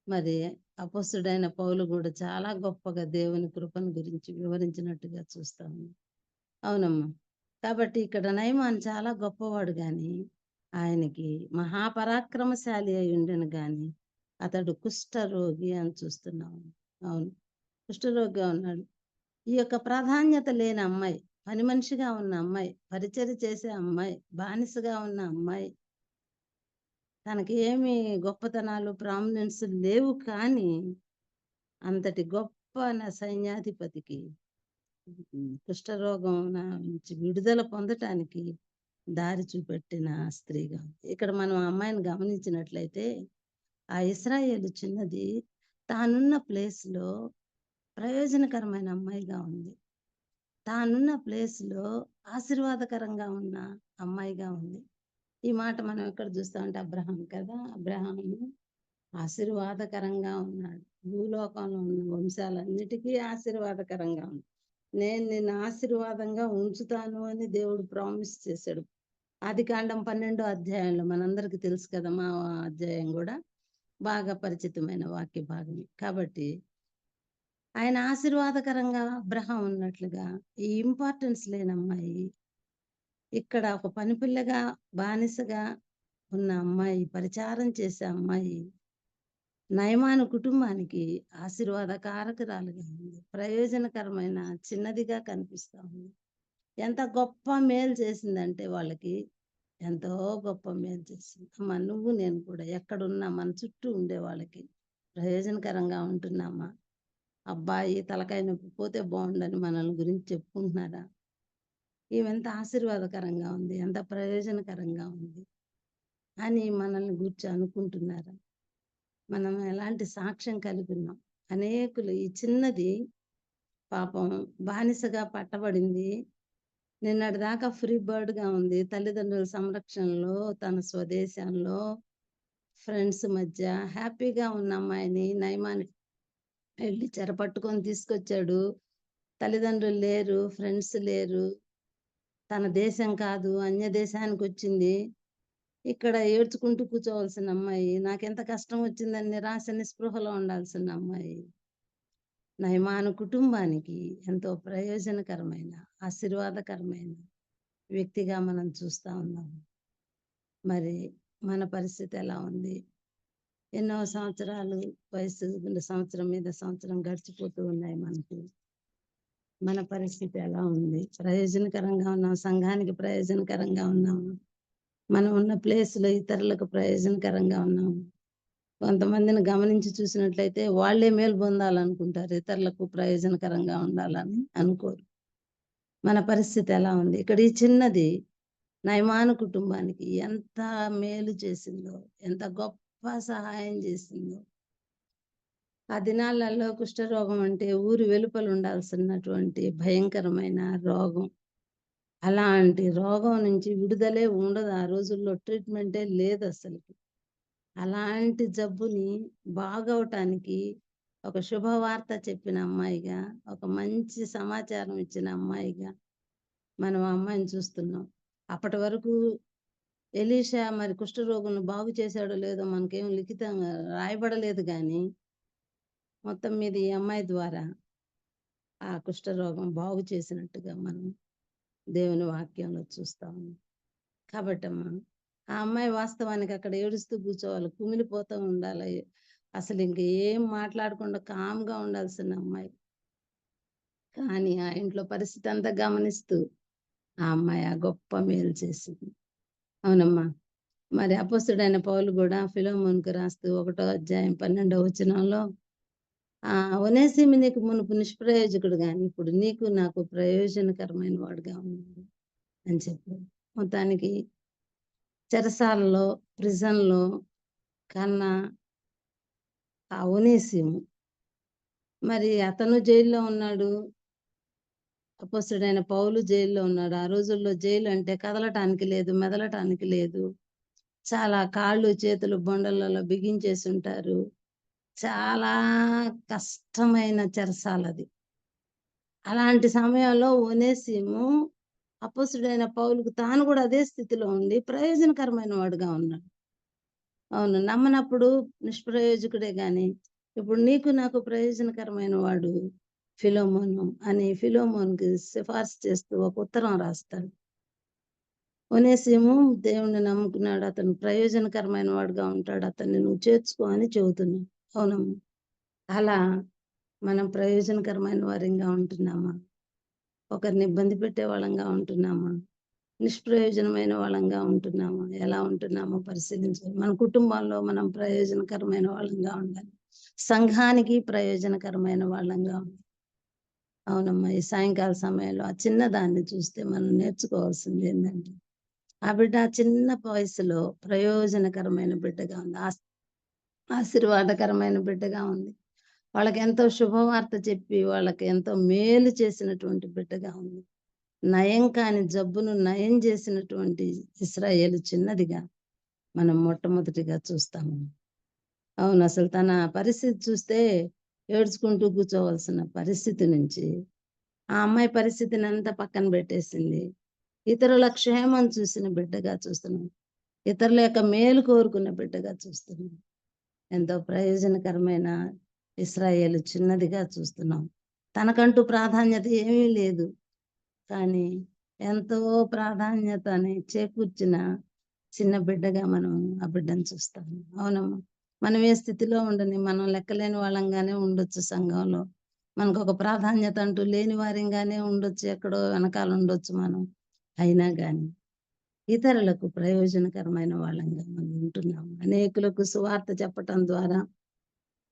మరి అపొస్తలుడైన పౌలు కూడా చాలా గొప్పగా దేవుని కృపను గురించి వివరించినట్టుగా చూస్తాము. అవునమ్మా. కాబట్టి ఇక్కడ నయమాన్ చాలా గొప్పవాడు గాని, ఆయనకి మహాపరాక్రమశాలి అయి ఉండెను గాని అతడు కుష్ఠరోగి అని చూస్తున్నాము. అవును, కుష్ఠరోగిగా ఉన్నాడు. ఈ యొక్క ప్రాధాన్యత లేని అమ్మాయి, పని మనిషిగా ఉన్న అమ్మాయి, పరిచర్య చేసే అమ్మాయి, బానిసగా ఉన్న అమ్మాయి, తనకి ఏమి గొప్పతనాలు, ప్రామినెన్స్ లేవు. కానీ అంతటి గొప్ప సైన్యాధిపతికి కుష్ఠరోగం నుంచి విడుదల పొందటానికి దారి చూపెట్టిన స్త్రీగా. ఇక్కడ మనం అమ్మాయిని గమనించినట్లయితే, ఆ ఇశ్రాయేలు చిన్నది తానున్న ప్లేస్ లో ప్రయోజనకరమైన అమ్మాయిగా ఉంది. తానున్న ప్లేస్ లో ఆశీర్వాదకరంగా ఉన్న అమ్మాయిగా ఉంది. ఈ మాట మనం ఎక్కడ చూస్తామంటే అబ్రహాం కదా. అబ్రహాము ఆశీర్వాదకరంగా ఉన్నాడు. భూలోకంలో ఉన్న వంశాలన్నిటికీ ఆశీర్వాదకరంగా ఉంది. నేను నిన్ను ఆశీర్వాదంగా ఉంచుతాను అని దేవుడు ప్రామిస్ చేశాడు. ఆదికాండం 12వ అధ్యాయంలో మనందరికి తెలుసు కదా, మా అధ్యాయం కూడా బాగా పరిచితమైన వాక్య భాగమే. కాబట్టి ఆయన ఆశీర్వాదకరంగా అబ్రహాం ఉన్నట్లుగా ఈ ఇంపార్టెన్స్ లేని అమ్మాయి, ఇక్కడ ఒక పనిపిల్లగా బానిసగా ఉన్న అమ్మాయి, పరిచారం చేసే అమ్మాయి నయమాను కుటుంబానికి ఆశీర్వాదకారకురాలుగా ఉంది, ప్రయోజనకరమైన చిన్నదిగా కనిపిస్తా ఉంది. ఎంత గొప్ప మేలు చేసిందంటే వాళ్ళకి ఎంతో గొప్ప మేలు చేసింది. అమ్మ, నువ్వు నేను కూడా ఎక్కడున్నా మన చుట్టూ ఉండే వాళ్ళకి ప్రయోజనకరంగా ఉంటున్నామా? అబ్బాయి తలకాయ నొప్పి పోతే బాగుండని మనల్ని గురించి చెప్పుకుంటున్నారా? ఈమెంత ఆశీర్వాదకరంగా ఉంది, ఎంత ప్రయోజనకరంగా ఉంది అని మనల్ని గురించి అనుకుంటున్నారా? మనం ఎలాంటి సాక్ష్యం కలిగి ఉన్నాం? అనేకులు ఈ చిన్నది పాపం బానిసగా పట్టబడింది, నిన్నటి దాకా ఫ్రీ బర్డ్ గా ఉంది, తల్లిదండ్రుల సంరక్షణలో తన స్వదేశంలో ఫ్రెండ్స్ మధ్య హ్యాపీగా ఉన్న అమ్మాయిని నయమాని వెళ్ళి చెరపట్టుకొని తీసుకొచ్చాడు. తల్లిదండ్రులు లేరు, ఫ్రెండ్స్ లేరు, తన దేశం కాదు అన్య దేశానికి వచ్చింది. ఇక్కడ ఏడ్చుకుంటూ కూర్చోవలసిన అమ్మాయి, నాకెంత కష్టం వచ్చిందని నిరాశ నిస్పృహలో ఉండాల్సిన అమ్మాయి నయమాను కుటుంబానికి ఎంతో ప్రయోజనకరమైన ఆశీర్వాదకరమైన వ్యక్తిగా మనం చూస్తా ఉన్నాము. మరి మన పరిస్థితి ఎలా ఉంది? ఎన్నో సంవత్సరాలు వయసు సంవత్సరం మీద సంవత్సరం గడిచిపోతూ ఉన్నాయి మనకి. మన పరిస్థితి ఎలా ఉంది? ప్రయోజనకరంగా ఉన్నాం, సంఘానికి ప్రయోజనకరంగా ఉన్నాము, మనం ఉన్న ప్లేస్ లో ఇతరులకు ప్రయోజనకరంగా ఉన్నాము. కొంతమందిని గమనించి చూసినట్లయితే వాళ్ళే మేలు పొందాలనుకుంటారు, ఇతరులకు ప్రయోజనకరంగా ఉండాలని అనుకోరు. మన పరిస్థితి ఎలా ఉంది? ఇక్కడ ఈ చిన్నది నయమాను కుటుంబానికి ఎంత మేలు చేసిందో, ఎంత గొప్ప సహాయం చేసిందో. ఆ దినాలలో కుష్ఠరోగం అంటే ఊరి వెలుపల ఉండాల్సినటువంటి భయంకరమైన రోగం. అలాంటి రోగం నుంచి విడుదలే ఉండదు, ఆ రోజుల్లో ట్రీట్మెంటే లేదు అసలు. అలాంటి జబ్బుని బాగవటానికి ఒక శుభవార్త చెప్పిన అమ్మాయిగా, ఒక మంచి సమాచారం ఇచ్చిన అమ్మాయిగా మనం ఆ అమ్మాయిని చూస్తున్నాం. అప్పటి వరకు ఎలీషా మరి కుష్ఠరోగులను బాగు చేశాడో లేదో మనకేం లిఖితంగా రాయబడలేదు, కానీ మొత్తం మీద ఈ అమ్మాయి ద్వారా ఆ కుష్ఠరోగం బాగు చేసినట్టుగా మనం దేవుని వాక్యంలో చూస్తా ఉన్నాం. కాబట్టి అమ్మా, ఆ అమ్మాయి వాస్తవానికి అక్కడ ఏడుస్తూ కూర్చోవాలి, కుమిలిపోతూ ఉండాలి, అసలు ఇంక ఏం మాట్లాడకుండా కామ్గా ఉండాల్సిన అమ్మాయి. కానీ ఆ ఇంట్లో పరిస్థితి అంతా గమనిస్తూ ఆ అమ్మాయి ఆ గొప్ప మేలు చేసింది. అవునమ్మా. మరి అపొస్తలుడైన పౌలు కూడా ఫిలోమోనుకు రాస్తూ 1వ అధ్యాయం 12వ వచనంలో ఒనేసిము నీకు మునుపు నిష్ప్రయోజకుడు గాని ఇప్పుడు నీకు నాకు ప్రయోజనకరమైన వాడుగా ఉన్నాడు అని చెప్పాడు. మొత్తానికి చెరసాలలో, ప్రిజన్లో కన్నా ఆ ఒనేసిము, మరి అతను జైల్లో ఉన్నాడు, అపొస్తలుడైన పౌలు జైల్లో ఉన్నాడు. ఆ రోజుల్లో జైలు అంటే కదలటానికి లేదు, మెదలటానికి లేదు, చాలా కాళ్ళు చేతులు బొండలలో బిగించేసి ఉంటారు, చాలా కష్టమైన చెరసాలది. అలాంటి సమయంలో ఒనేసిము అపొస్తలుడైన పౌలుకు తాను కూడా అదే స్థితిలో ఉండి ప్రయోజనకరమైన వాడుగా ఉన్నాడు. అవును, నమ్మనప్పుడు నిష్ప్రయోజకుడే గాని ఇప్పుడు నీకు నాకు ప్రయోజనకరమైన వాడు ఫిలోమోను అని ఫిలోమోన్కి సిఫార్సు చేస్తూ ఒక ఉత్తరం రాస్తాడు. ఒనేసిము దేవుణ్ణి నమ్ముకున్నాడు, అతను ప్రయోజనకరమైన వాడుగా ఉంటాడు, అతన్ని నువ్వు చేర్చుకో అని చెబుతున్నావు. అవునమ్మా. అలా మనం ప్రయోజనకరమైన వారిగా ఉంటున్నామా? ఒకరిని ఇబ్బంది పెట్టే వాళ్ళంగా ఉంటున్నామా? నిష్ప్రయోజనమైన వాళ్ళంగా ఉంటున్నామా? ఎలా ఉంటున్నామో పరిశీలించాలి. మన కుటుంబాల్లో మనం ప్రయోజనకరమైన వాళ్ళంగా ఉండాలి, సంఘానికి ప్రయోజనకరమైన వాళ్ళంగా ఉండాలి. అవునమ్మా. ఈ సాయంకాల సమయంలో ఆ చిన్న దాన్ని చూస్తే మనం నేర్చుకోవాల్సింది ఏంటంటే, ఆ బిడ్డ చిన్న వయసులో ప్రయోజనకరమైన బిడ్డగా ఉంది, ఆశీర్వాదకరమైన బిడ్డగా ఉంది, వాళ్ళకి ఎంతో శుభవార్త చెప్పి వాళ్ళకి ఎంతో మేలు చేసినటువంటి బిడ్డగా ఉంది, నయం కాని జబ్బును నయం చేసినటువంటి ఇశ్రాయేలు చిన్నదిగా మనం మొట్టమొదటిగా చూస్తాము. అవును, అసలు తన పరిస్థితి చూస్తే ఏడ్చుకుంటూ కూర్చోవలసిన పరిస్థితి నుంచి ఆ అమ్మాయి పరిస్థితిని అంతా పక్కన పెట్టేసింది. ఇతరుల క్షేమం చూసిన బిడ్డగా చూస్తున్నాం. ఇతరుల యొక్క మేలు కోరుకున్న బిడ్డగా చూస్తున్నాం. ఎంతో ప్రయోజనకరమైన ఇశ్రాయేలు చిన్నదిగా చూస్తున్నాం. తనకంటూ ప్రాధాన్యత ఏమీ లేదు, కానీ ఎంతో ప్రాధాన్యతని చేకూర్చిన చిన్న బిడ్డగా మనం ఆ బిడ్డను చూస్తాము. అవునమ్మా, మనం ఏ స్థితిలో ఉండని, మనం లెక్కలేని వాళ్ళంగానే ఉండొచ్చు, సంఘంలో మనకు ఒక ప్రాధాన్యత అంటూ లేని వారిగానే ఉండొచ్చు, ఎక్కడో వెనకాల ఉండొచ్చు మనం. అయినా కానీ ఇతరులకు ప్రయోజనకరమైన వాళ్ళంగా మనం ఉంటున్నాము. అనేకులకు సువార్త చెప్పటం ద్వారా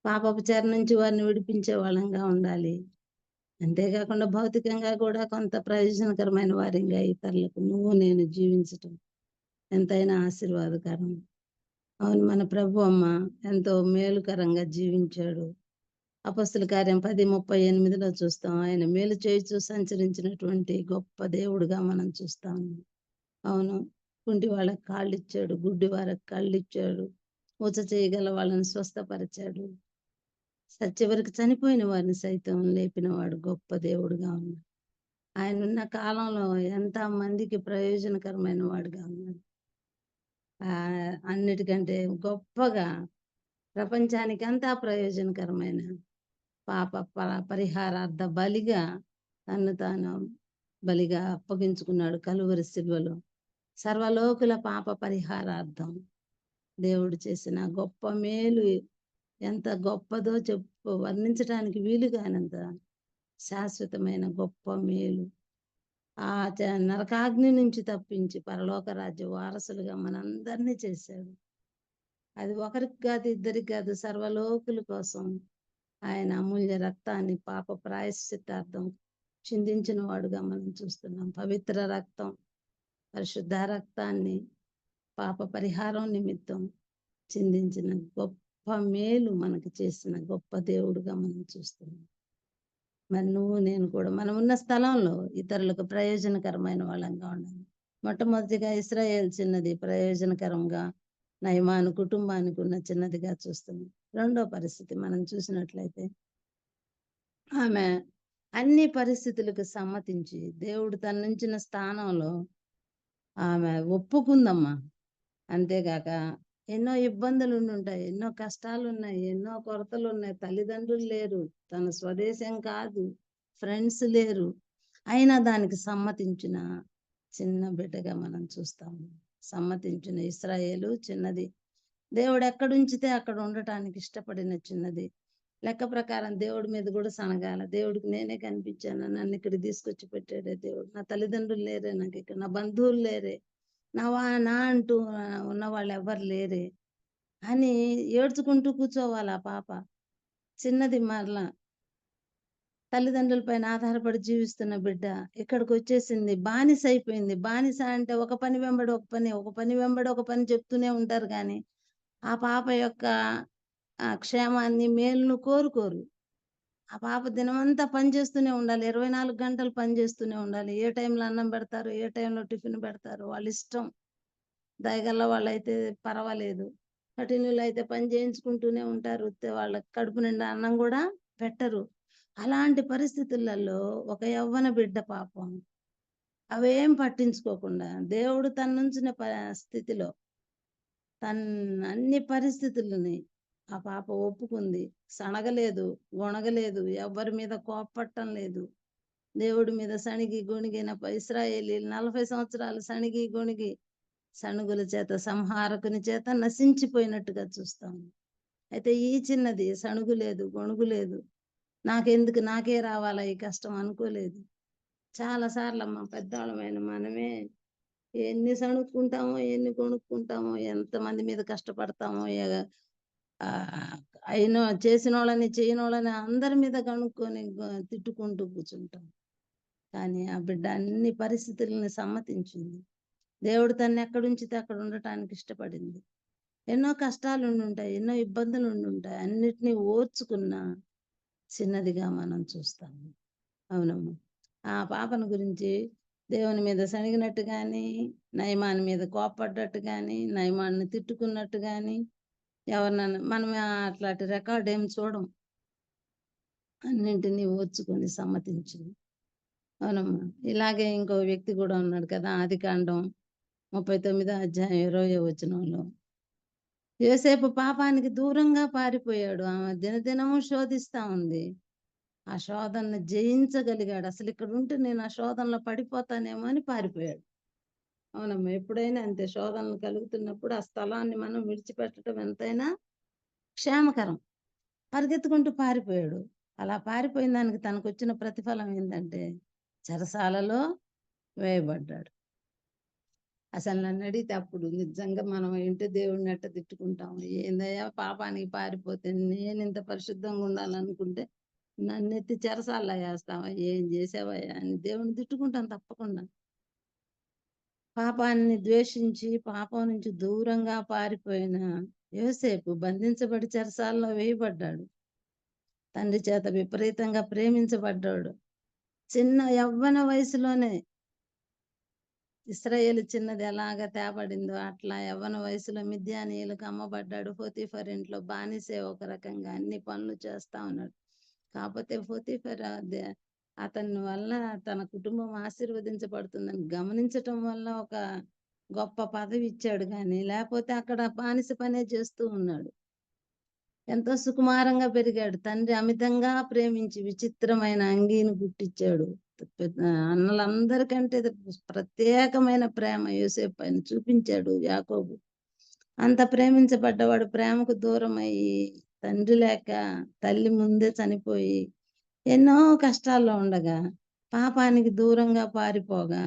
పాపపు చెర నుంచి వారిని విడిపించే వాళ్ళంగా ఉండాలి. అంతేకాకుండా భౌతికంగా కూడా కొంత ప్రయోజనకరమైన వారిగా ఇతరులకు నువ్వు నేను జీవించటం ఎంతైనా ఆశీర్వాదకరం. అవును, మన ప్రభు అమ్మ ఎంతో మేలుకరంగా జీవించాడు. అపొస్తలుల కార్యం 10:38 చూస్తాం. ఆయన మేలు చేయుచు సంచరించినటువంటి గొప్ప దేవుడుగా మనం చూస్తాము. అవును, కుంటి వాళ్ళకి కాళ్ళు ఇచ్చాడు, గుడ్డి వారికి కళ్ళు ఇచ్చాడు, ఊచ చేయగల వాళ్ళని స్వస్థపరిచాడు, చివరికి చనిపోయిన వారిని సైతం లేపినవాడు గొప్ప దేవుడుగా ఉన్నాడు. ఆయన ఉన్న కాలంలో ఎంత మందికి ప్రయోజనకరమైన వాడుగా ఉన్నాడు. అన్నిటికంటే గొప్పగా ప్రపంచానికి అంతా ప్రయోజనకరమైన పాప పరిహారార్థ బలిగా తను తాను బలిగా అప్పగించుకున్నాడు కలువరి శిలువలో. సర్వలోకుల పాప పరిహారార్థం దేవుడు చేసిన గొప్ప మేలు ఎంత గొప్పదో వర్ణించడానికి వీలుగానంత శాశ్వతమైన గొప్ప మేలు. ఆ నరకాగ్ని నుంచి తప్పించి పరలోక రాజ్య వారసులుగా మనందరినీ చేశాడు. అది ఒకరికి కాదు, ఇద్దరికి కాదు, సర్వలోకుల కోసం ఆయన అమూల్య రక్తాన్ని పాప ప్రాయశ్చిత్తార్థం చిందించిన వాడుగా మనం చూస్తున్నాం. పవిత్ర రక్తం, పరిశుద్ధ రక్తాన్ని పాప పరిహారం నిమిత్తం చిందించిన గొప్ప మేలు మనకు చేసిన గొప్ప దేవుడుగా మనం చూస్తున్నాం. మరి నువ్వు నేను కూడా మనం ఉన్న స్థలంలో ఇతరులకు ప్రయోజనకరమైన వాళ్ళంగా ఉండాలి. మొట్టమొదటిగా ఇశ్రాయేల్ చిన్నది ప్రయోజనకరంగా నయమాను కుటుంబానికి ఉన్న చిన్నదిగా చూస్తున్నాం. రెండో పరిస్థితి మనం చూసినట్లయితే ఆమె అన్ని పరిస్థితులకు సమ్మతించి దేవుడు తన్నుంచిన స్థానంలో ఆమె ఒప్పుకుందమ్మా. అంతేగాక ఎన్నో ఇబ్బందులు ఉంటాయి, ఎన్నో కష్టాలు ఉన్నాయి, ఎన్నో కొరతలు ఉన్నాయి. తల్లిదండ్రులు లేరు, తన స్వదేశం కాదు, ఫ్రెండ్స్ లేరు, అయినా దానికి సమ్మతించిన చిన్న బిడ్డగా మనం చూస్తాము. సమ్మతించిన ఇశ్రాయేలు చిన్నది, దేవుడు ఎక్కడుంచితే అక్కడ ఉండటానికి ఇష్టపడిన చిన్నది. లెక్క ప్రకారం దేవుడి మీద కూడా సనగాల. దేవుడికి నేనే కనిపించాను, నన్ను ఇక్కడ తీసుకొచ్చి పెట్టాడే దేవుడు. నా తల్లిదండ్రులు లేరే, నాకు ఇక్కడ నా బంధువులు లేరే, నా అంటూ ఉన్న వాళ్ళు ఎవరు లేరే అని ఏడ్చుకుంటూ కూర్చోవాలి ఆ పాప. చిన్నది, మరలా తల్లిదండ్రుల పైన ఆధారపడి జీవిస్తున్న బిడ్డ ఇక్కడికి వచ్చేసింది, బానిస అయిపోయింది. బానిస అంటే ఒక పని వెంబడి ఒక పని, ఒక పని వెంబడి ఒక పని చెప్తూనే ఉంటారు, కానీ ఆ పాప యొక్క క్షేమాన్ని మేలును కోరుకోరు. ఆ పాప దినమంతా పని చేస్తూనే ఉండాలి, 24 గంటలు పని చేస్తూనే ఉండాలి. ఏ టైంలో అన్నం పెడతారు, ఏ టైంలో టిఫిన్ పెడతారు, వాళ్ళ ఇష్టం. దయగల్ల వాళ్ళైతే పర్వాలేదు, కఠినులు అయితే పని చేయించుకుంటూనే ఉంటారు, వాళ్ళ కడుపు నిండా అన్నం కూడా పెట్టరు. అలాంటి పరిస్థితులలో ఒక యవ్వన బిడ్డ పాపం అవేం పట్టించుకోకుండా దేవుడు తన్నుంచిన స్థితిలో అన్ని పరిస్థితులని ఆ పాప ఒప్పుకుంది. సనగలేదు, గొణగలేదు, ఎవరి మీద కోపట్టం లేదు. దేవుడి మీద సణిగి గొణిగిన ఇశ్రాయేలీయులు 40 సంవత్సరాలు సణిగి గొణిగి సణుగుల చేత, సంహారకుని చేత నశించిపోయినట్టుగా చూస్తాము. అయితే ఈ చిన్నది సణుగు లేదు, గొణుగు లేదు, నాకెందుకు, నాకే రావాలా ఈ కష్టం అనుకోలేదు. చాలాసార్లు అమ్మ పెద్దవాళ్ళమైన మనమే ఎన్ని సణుక్కుంటామో, ఎన్ని కొనుక్కుంటామో, ఎంతమంది మీద కష్టపడతామో, అయినో చేసిన వాళ్ళని చేయని వాళ్ళని అందరి మీద కనుక్కొని తిట్టుకుంటూ కూర్చుంటాం. కానీ ఆ బిడ్డ అన్ని పరిస్థితులను సమ్మతించింది. దేవుడు తను ఎక్కడుంచితే అక్కడ ఉండటానికి ఇష్టపడింది. ఎన్నో కష్టాలు ఉండుంటాయి, ఎన్నో ఇబ్బందులు ఉండుంటాయి, అన్నిటినీ ఓర్చుకున్న చిన్నదిగా మనం చూస్తాము. అవునమ్మా, ఆ పాపను గురించి దేవుని మీద సణిగినట్టు కానీ, నయమాని మీద కోపడ్డట్టు కానీ, నయమాన్ని తిట్టుకున్నట్టు కానీ ఎవరినన్నా మనం అట్లాంటి రికార్డ్ ఏం చూడం. అన్నింటినీ ఓర్చుకొని సమ్మతించింది. అవునమ్మా. ఇలాగే ఇంకో వ్యక్తి కూడా ఉన్నాడు కదా, ఆదికాండం 39వ అధ్యాయం 20వ వచనంలో యోసేపు పాపానికి దూరంగా పారిపోయాడు. ఆమె దినదినము శోధిస్తా ఉంది. ఆ శోధనను జయించగలిగాడు. అసలు ఇక్కడ ఉంటే నేను ఆ శోధనలో పడిపోతానేమో అని పారిపోయాడు. అవునమ్మా. ఎప్పుడైనా అంతే, శోధనలు కలుగుతున్నప్పుడు ఆ స్థలాన్ని మనం విడిచిపెట్టడం ఎంతైనా క్షేమకరం. పరిగెత్తుకుంటూ పారిపోయాడు. అలా పారిపోయిన దానికి తనకొచ్చిన ప్రతిఫలం ఏంటంటే చెరసాలలో వేయబడ్డాడు. అసలు నన్ను అడిగితే అప్పుడు నిజంగా మనం ఏంటో దేవుడిని ఎట్ట తిట్టుకుంటాం. ఏందయ్యా పాపానికి పారిపోతే, నేను ఇంత పరిశుద్ధంగా ఉండాలనుకుంటే నన్ను ఎత్తి చెరసాల్లో వేస్తావా, ఏం చేసావయ్యా అని దేవుని తిట్టుకుంటాం తప్పకుండా. పాపాన్ని ద్వేషించి పాపం నుంచి దూరంగా పారిపోయిన యోసేపు బంధించబడి చెరసాల్లో వేయబడ్డాడు. తండ్రి చేత విపరీతంగా ప్రేమించబడ్డాడు. చిన్న యవ్వన వయసులోనే ఇశ్రాయేలు చిన్నది ఎలాగ తేబడిందో అట్లా యవ్వన వయసులో మిద్యానీయులకు అమ్మబడ్డాడు. పోతీఫర్ ఇంట్లో బానిసే ఒక రకంగా, అన్ని పనులు చేస్తా ఉన్నాడు. కాకపోతే పోతీఫర్ అతని వల్ల తన కుటుంబం ఆశీర్వదించబడుతుందని గమనించటం వల్ల ఒక గొప్ప పదవి ఇచ్చాడు, కానీ లేకపోతే అక్కడ బానిస పనే చేస్తూ ఉన్నాడు. ఎంతో సుకుమారంగా పెరిగాడు. తండ్రి అమితంగా ప్రేమించి విచిత్రమైన అంగీని గుట్టించాడు. అన్నలందరికంటే ప్రత్యేకమైన ప్రేమ యోసేపు పైన చూపించాడు యాకోబు. అంత ప్రేమించబడ్డవాడు ప్రేమకు దూరం అయ్యి, తండ్రి లేక తల్లి ముందే చనిపోయి ఎన్నో కష్టాల్లో ఉండగా పాపానికి దూరంగా పారిపోగా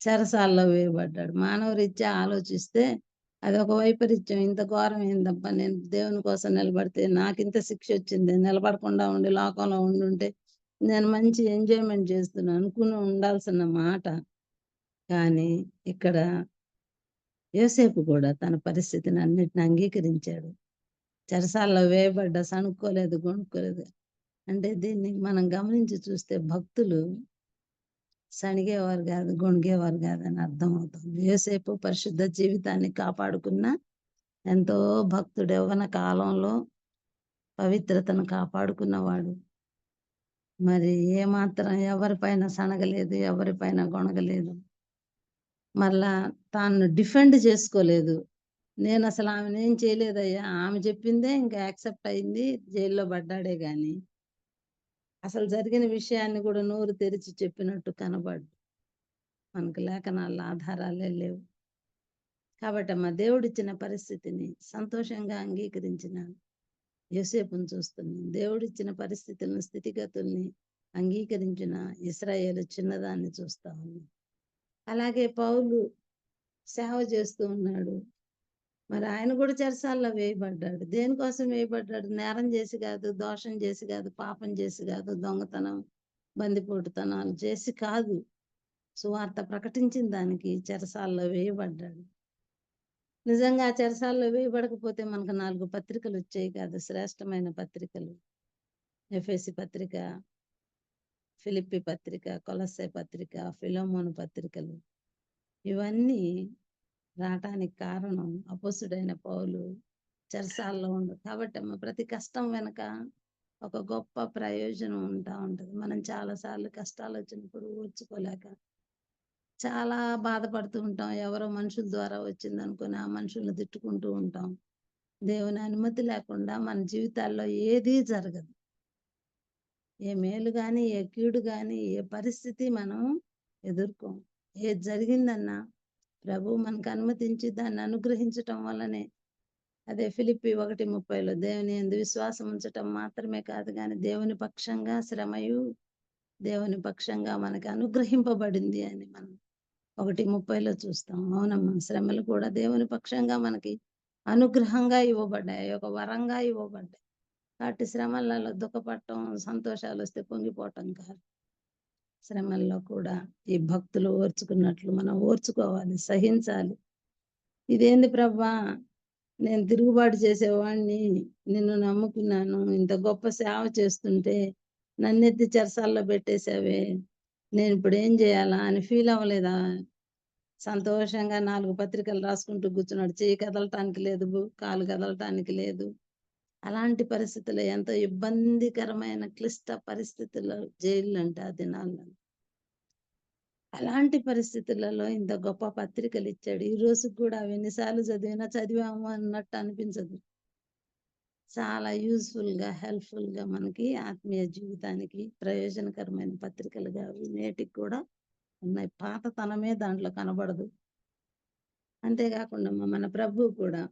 చెరసాల్లో వేయబడ్డాడు. మానవ రీత్యా ఆలోచిస్తే అది ఒక వైపరీత్యం. ఇంత ఘోరం ఏందబ్బా, నేను దేవుని కోసం నిలబడితే నాకు ఇంత శిక్ష వచ్చింది, నిలబడకుండా ఉండి లోకంలో ఉండుంటే నేను మంచి ఎంజాయ్మెంట్ చేస్తున్నాను అనుకుని ఉండాల్సిన మాట. కానీ ఇక్కడ యోసేపు కూడా తన పరిస్థితిని అన్నిటిని అంగీకరించాడు. చెరసాల్లో వేయబడ్డా సణుక్కోలేదు, గొణుక్కోలేదు. అంటే దీన్ని మనం గమనించి చూస్తే భక్తులు సణిగేవారు కాదు, గొణిగేవారు కాదని అర్థమవుతుంది. యోసేపు పరిశుద్ధ జీవితాన్ని కాపాడుకున్న ఎంతో భక్తుడు, యవ్వన కాలంలో పవిత్రతను కాపాడుకున్నవాడు. మరి ఏమాత్రం ఎవరిపైన సనగలేదు, ఎవరిపైన గొణగలేదు. మళ్ళా తాను డిఫెండ్ చేసుకోలేదు. నేను అసలు ఆమెనేం చేయలేదయ్యా, ఆమె చెప్పిందే ఇంకా యాక్సెప్ట్ అయింది, జైల్లో పడ్డాడే గాని అసలు జరిగిన విషయాన్ని కూడా నోరు తెరిచి చెప్పినట్టు కనబడ్డు. మనకు లేఖనాల ఆధారాలే లేవు. కాబట్టి అమ్మ, దేవుడిచ్చిన పరిస్థితిని సంతోషంగా అంగీకరించిన యోసేపును చూస్తున్నాం. దేవుడిచ్చిన పరిస్థితులను, స్థితిగతుల్ని అంగీకరించిన ఇశ్రాయేలు చిన్నదాన్ని చూస్తా ఉన్నాం. అలాగే పౌలు సేవ చేస్తూ ఉన్నాడు. మరి ఆయన కూడా చెరసాల్లో వేయబడ్డాడు. దేనికోసం వేయబడ్డాడు? నేరం చేసి కాదు, దోషం చేసి కాదు, పాపం చేసి కాదు, దొంగతనం, బందిపోటుతనాలు చేసి కాదు, సువార్త ప్రకటించిన దానికి చెరసాల్లో వేయబడ్డాడు. నిజంగా చెరసాల్లో వేయబడకపోతే మనకు 4 పత్రికలు వచ్చాయి కాదు, శ్రేష్టమైన పత్రికలు. ఎఫెసీ పత్రిక, ఫిలిప్పి పత్రిక, కొలస్సే పత్రిక, ఫిలోమోను పత్రికలు, ఇవన్నీ రావటానికి కారణం అపోస్తుడైన పౌలు చెరసాల్లో ఉండదు. కాబట్టి అమ్మ, ప్రతి కష్టం వెనక ఒక గొప్ప ప్రయోజనం ఉంటా ఉంటది. మనం చాలాసార్లు కష్టాలు వచ్చినప్పుడు ఓర్చుకోలేక చాలా బాధపడుతూ ఉంటాం. ఎవరో మనుషుల ద్వారా వచ్చింది అనుకుని ఆ మనుషుల్ని తిట్టుకుంటూ ఉంటాం. దేవుని అనుమతి లేకుండా మన జీవితాల్లో ఏదీ జరగదు. ఏ మేలు గాని, ఏ కీడు గాని, ఏ పరిస్థితి మనం ఎదుర్కోం. ఏది జరిగిందన్నా ప్రభు మనకు అనుమతించి దాన్ని అనుగ్రహించటం వల్లనే. అదే ఫిలిప్పి 1:30లో దేవుని యందు విశ్వాసం ఉంచటం మాత్రమే కాదు కానీ దేవుని పక్షంగా శ్రమయు దేవుని పక్షంగా మనకి అనుగ్రహింపబడింది అని మనం 1:30లో చూస్తాం. అవునమ్మా, శ్రమలు కూడా దేవుని పక్షంగా మనకి అనుగ్రహంగా ఇవ్వబడ్డాయి, ఒక వరంగా ఇవ్వబడ్డాయి. కాబట్టి శ్రమలలో దుఃఖపడటం, సంతోషాలు వస్తే పొంగిపోవటం కాదు. శ్రమల్లో కూడా ఈ భక్తులు ఓర్చుకున్నట్లు మనం ఓర్చుకోవాలి, సహించాలి. ఇదేంది ప్రభా, నేను తిరుగుబాటు చేసేవాడిని, నిన్ను నమ్ముకున్నాను, ఇంత గొప్ప సేవ చేస్తుంటే నన్నెత్తి చెరసాల్లో పెట్టేశావే, నేను ఇప్పుడు ఏం చేయాలా అని ఫీల్ అవ్వలేదా? సంతోషంగా 4 పత్రికలు రాసుకుంటూ కూర్చున్నాడు. చెయ్యి కదలటానికి లేదు, కాలు కదలటానికి లేదు. అలాంటి పరిస్థితుల్లో, ఎంతో ఇబ్బందికరమైన క్లిష్ట పరిస్థితుల్లో, జైళ్ళు అంటే ఆ దినాల్లో అలాంటి పరిస్థితులలో ఇంత గొప్ప పత్రికలు ఇచ్చాడు. ఈ రోజు కూడా అవి ఎన్నిసార్లు చదివినా చదివాము అన్నట్టు అనిపించదు. చాలా యూస్ఫుల్ గా, హెల్ప్ఫుల్ గా మనకి ఆత్మీయ జీవితానికి ప్రయోజనకరమైన పత్రికలుగా అవి నేటికి కూడా ఉన్నాయి. పాతతనమే దాంట్లో కనబడదు. అంతేకాకుండా మన ప్రభు కూడా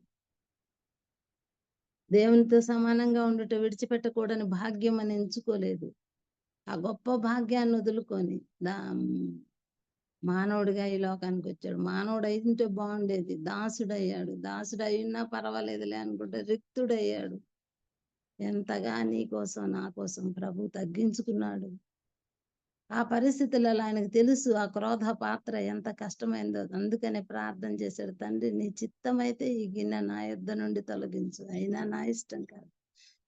దేవునితో సమానంగా ఉండుట విడిచిపెట్టకూడని భాగ్యం అని ఎంచుకోలేదు. ఆ గొప్ప భాగ్యాన్ని వదులుకొని మానవుడిగా ఈ లోకానికి వచ్చాడు. మానవుడు అయితే బాగుండేది, దాసుడయ్యాడు. దాసుడు అయినా పర్వాలేదులే అనుకుంటే రిక్తుడయ్యాడు. ఎంతగా నీ కోసం నా కోసం ప్రభు తగ్గించుకున్నాడు. ఆ పరిస్థితులలో ఆయనకు తెలుసు ఆ క్రోధ పాత్ర ఎంత కష్టమైందో. అందుకనే ప్రార్థన చేశాడు, తండ్రి నీ చిత్తమైతే ఈ గిన్నె నా యొద్ద నుండి తొలగించు, అయినా నా ఇష్టం కాదు,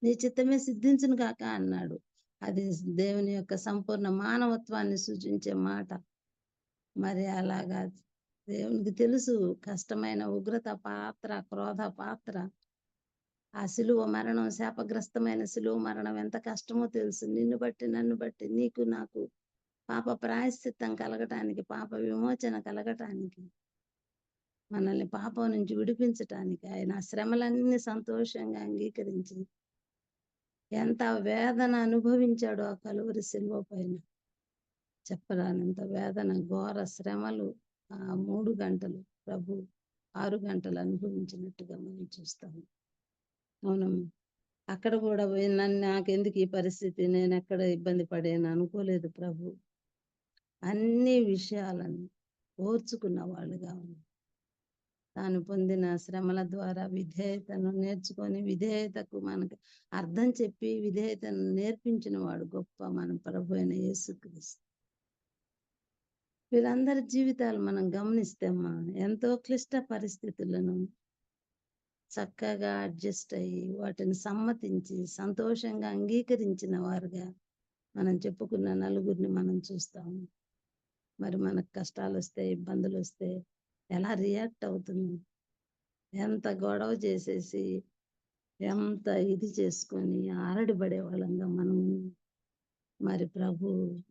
నీ చిత్తమే సిద్ధించును కాక అన్నాడు. అది దేవుని యొక్క సంపూర్ణ మానవత్వాన్ని సూచించే మాట. మరి అలాగా దేవునికి తెలుసు కష్టమైన ఉగ్రత పాత్ర, క్రోధ పాత్ర, ఆ సిలువ మరణం, శాపగ్రస్తమైన సిలువ మరణం ఎంత కష్టమో తెలుసు. నిన్ను బట్టి నన్ను బట్టి నీకు నాకు పాప ప్రాయశ్చిత్తం కలగటానికి, పాప విమోచన కలగటానికి, మనల్ని పాపం నుంచి విడిపించటానికి ఆయన శ్రమలన్నీ సంతోషంగా అంగీకరించి ఎంత వేదన అనుభవించాడో ఆ కలువరి సిలువ పైన. చెప్పరానంత వేదన, ఘోర శ్రమలు ఆ 3 గంటలు ప్రభు 6 గంటలు అనుభవించినట్టుగా మనం చూస్తాము. అవునమ్మా. అక్కడ కూడా నాకెందుకు ఈ పరిస్థితి, నేను ఎక్కడ ఇబ్బంది పడాను అనుకోలేదు ప్రభు. అన్ని విషయాలను ఓర్చుకున్న వాళ్ళుగా ఉంది. తాను పొందిన శ్రమల ద్వారా విధేయతను నేర్చుకొని, విధేయతకు మనకు అర్థం చెప్పి విధేయతను నేర్పించిన వాడు గొప్ప మన ప్రభు అయిన యేసుక్రీస్తు. వీళ్ళందరి జీవితాలు మనం గమనిస్తేమ్మా ఎంతో క్లిష్ట పరిస్థితులను చక్కగా అడ్జస్ట్ అయ్యి వాటిని సమ్మతించి సంతోషంగా అంగీకరించిన వారుగా మనం చెప్పుకున్న నలుగురిని మనం చూస్తాము. మరి మనకు కష్టాలు వస్తే, ఇబ్బందులు వస్తే ఎలా రియాక్ట్ అవుతుంది, ఎంత గొడవ చేసేసి ఎంత ఇది చేసుకొని ఆరడిపడే వాళ్ళంగా మనం. మరి ప్రభు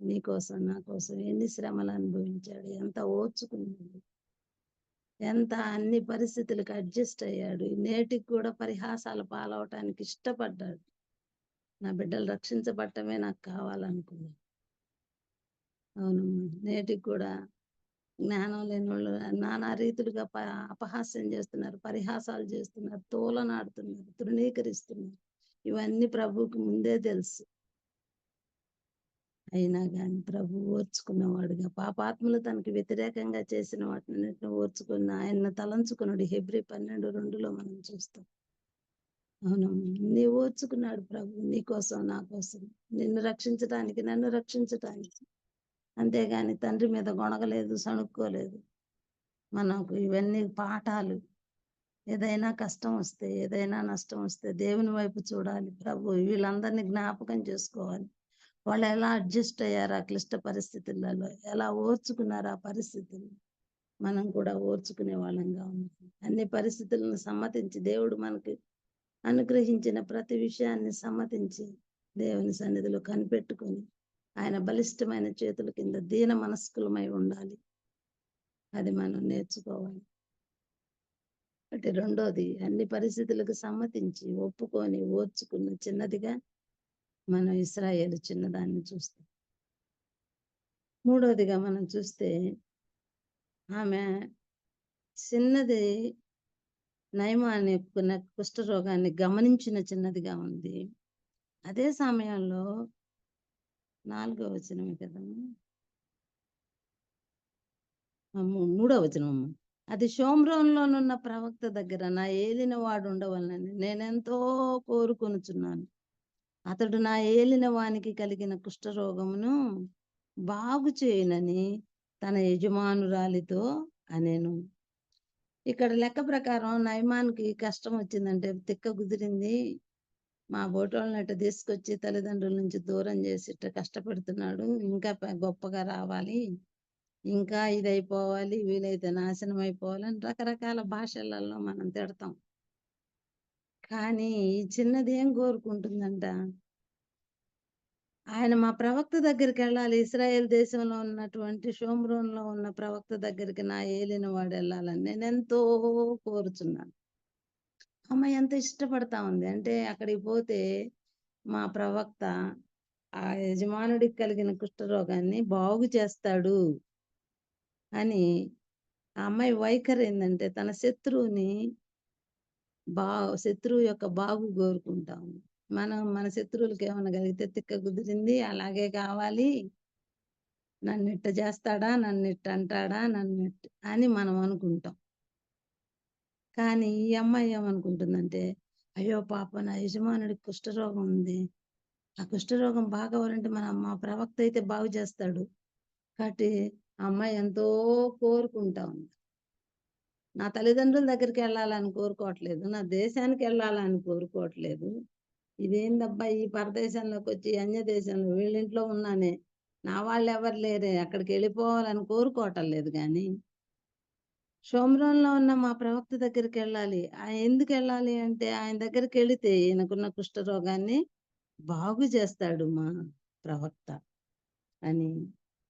నీ కోసం నా కోసం ఎన్ని శ్రమలు అనుభవించాడు, ఎంత ఓర్చుకున్నాడు, ఎంత అన్ని పరిస్థితులకు అడ్జస్ట్ అయ్యాడు. నేటికి కూడా పరిహాసాల పాలవటానికి ఇష్టపడ్డాడు. నా బిడ్డలు రక్షించబడటమే నాకు కావాలనుకున్నాను. అవునమ్మా. నేటికి కూడా జ్ఞానం లేని వాళ్ళు నానా రీతులుగా అపహాస్యం చేస్తున్నారు, పరిహాసాలు చేస్తున్నారు, తోలనాడుతున్నారు, తృణీకరిస్తున్నారు. ఇవన్నీ ప్రభువుకి ముందే తెలుసు. అయినా కానీ ప్రభు ఓర్చుకున్నవాడుగా, పాపాత్ములు తనకి వ్యతిరేకంగా చేసిన వాటిని ఓర్చుకున్న ఆయన్ని తలంచుకున్నాడు. హెబ్రీ 12:2 మనం చూస్తాం. అవునమ్మా. నీ ఓర్చుకున్నాడు ప్రభు నీ కోసం నా కోసం, నిన్ను రక్షించడానికి, నన్ను రక్షించటానికి. అంతేగాని తండ్రి మీద గొణగలేదు, సణుక్కోలేదు. మనకు ఇవన్నీ పాఠాలు. ఏదైనా కష్టం వస్తే, ఏదైనా నష్టం వస్తే దేవుని వైపు చూడాలి. ప్రభు వీళ్ళందరినీ జ్ఞాపకం చేసుకోవాలి. వాళ్ళు ఎలా అడ్జస్ట్ అయ్యారు ఆ క్లిష్ట పరిస్థితులలో, ఎలా ఓర్చుకున్నారు ఆ పరిస్థితులు. మనం కూడా ఓర్చుకునే వాళ్ళంగా ఉన్నాం. అన్ని పరిస్థితులను సమ్మతించి, దేవుడు మనకి అనుగ్రహించిన ప్రతి విషయాన్ని సమ్మతించి దేవుని సన్నిధిలో కనిపెట్టుకొని ఆయన బలిష్టమైన చేతుల కింద దీన మనస్కులమై ఉండాలి. అది మనం నేర్చుకోవాలి. అంటే రెండోది, అన్ని పరిస్థితులకు సమ్మతించి ఒప్పుకొని ఓర్చుకున్న చిన్నదిగా మనం ఇశ్రాయేలు చిన్నదాన్ని చూస్తాం. మూడోదిగా మనం చూస్తే ఆమె చిన్నది నయమాన్ని కుష్ఠరోగాన్ని గమనించిన చిన్నదిగా ఉంది. అదే సమయంలో 4వ వచనమే కదమ్మా, 3వ వచనం, అది షోమ్రోన్లోనున్న ప్రవక్త దగ్గర నా ఏలిన వాడు ఉండవలనని నేనెంతో కోరుకొనుచున్నాను. అతడు నా ఏలిన వానికి కలిగిన కుష్ఠరోగమును బాగు చేయనని తన యజమానురాలితో అనేను. ఇక్కడ లెక్క ప్రకారం నయమానికి కష్టం వచ్చిందంటే, తిక్క కుదిరింది, మా బోటోళ్ళని ఇట్ట తీసుకొచ్చి తల్లిదండ్రుల నుంచి దూరం చేసి ఇట్ట కష్టపెడుతున్నాడు, ఇంకా గొప్పగా రావాలి, ఇంకా ఇదైపోవాలి, వీలైతే నాశనం అయిపోవాలని రకరకాల భాషలలో మనం తిడతాం. కానీ ఈ చిన్నది ఏం కోరుకుంటుందంట, ఆయన మా ప్రవక్త దగ్గరికి వెళ్ళాలి. ఇస్రాయేల్ దేశంలో ఉన్నటువంటి షోమ్రోన్‌లో ఉన్న ప్రవక్త దగ్గరికి నా ఏలిన వాడు వెళ్ళాలని నేనెంతో కోరుచున్నాను. అమ్మాయి ఎంత ఇష్టపడతా ఉంది. అంటే అక్కడికి పోతే మా ప్రవక్త ఆ యజమానుడికి కలిగిన కుష్ఠరోగాన్ని బాగు చేస్తాడు అని ఆ అమ్మాయి వైఖరి ఏందంటే తన శత్రువు యొక్క బాగు కోరుకుంటా ఉంది. మనం మన శత్రువులకి ఏమన్నా కలిగితే తిక్క కుదిరింది, అలాగే కావాలి, నన్ను ఇట్ట చేస్తాడా, నన్ను ఇట్ట అంటాడా, అని మనం అనుకుంటాం. కానీ ఈ అమ్మాయి ఏమనుకుంటుందంటే, అయ్యో పాప నా యజమానుడికి కుష్ఠరోగం ఉంది, ఆ కుష్ఠరోగం బాగవ్వాలంటే మా ప్రవక్త అయితే బాగు చేస్తాడు. కాబట్టి ఆ అమ్మాయి ఎంతో కోరుకుంటా ఉంది. నా తల్లిదండ్రుల దగ్గరికి వెళ్ళాలని కోరుకోవట్లేదు, నా దేశానికి వెళ్ళాలని కోరుకోవట్లేదు. ఇదేందబ్బా ఈ పరదేశంలోకి వచ్చి అన్య దేశంలో వీళ్ళింట్లో ఉన్నానే, నా వాళ్ళు ఎవరు లేరే, అక్కడికి వెళ్ళిపోవాలని కోరుకోవటం లేదు. కానీ షోమ్రోన్‌లో ఉన్న మా ప్రవక్త దగ్గరికి వెళ్ళాలి. ఆయన ఎందుకు వెళ్ళాలి అంటే ఆయన దగ్గరికి వెళితే ఈయనకున్న కుష్ఠరోగాన్ని బాగు చేస్తాడు మా ప్రవక్త అని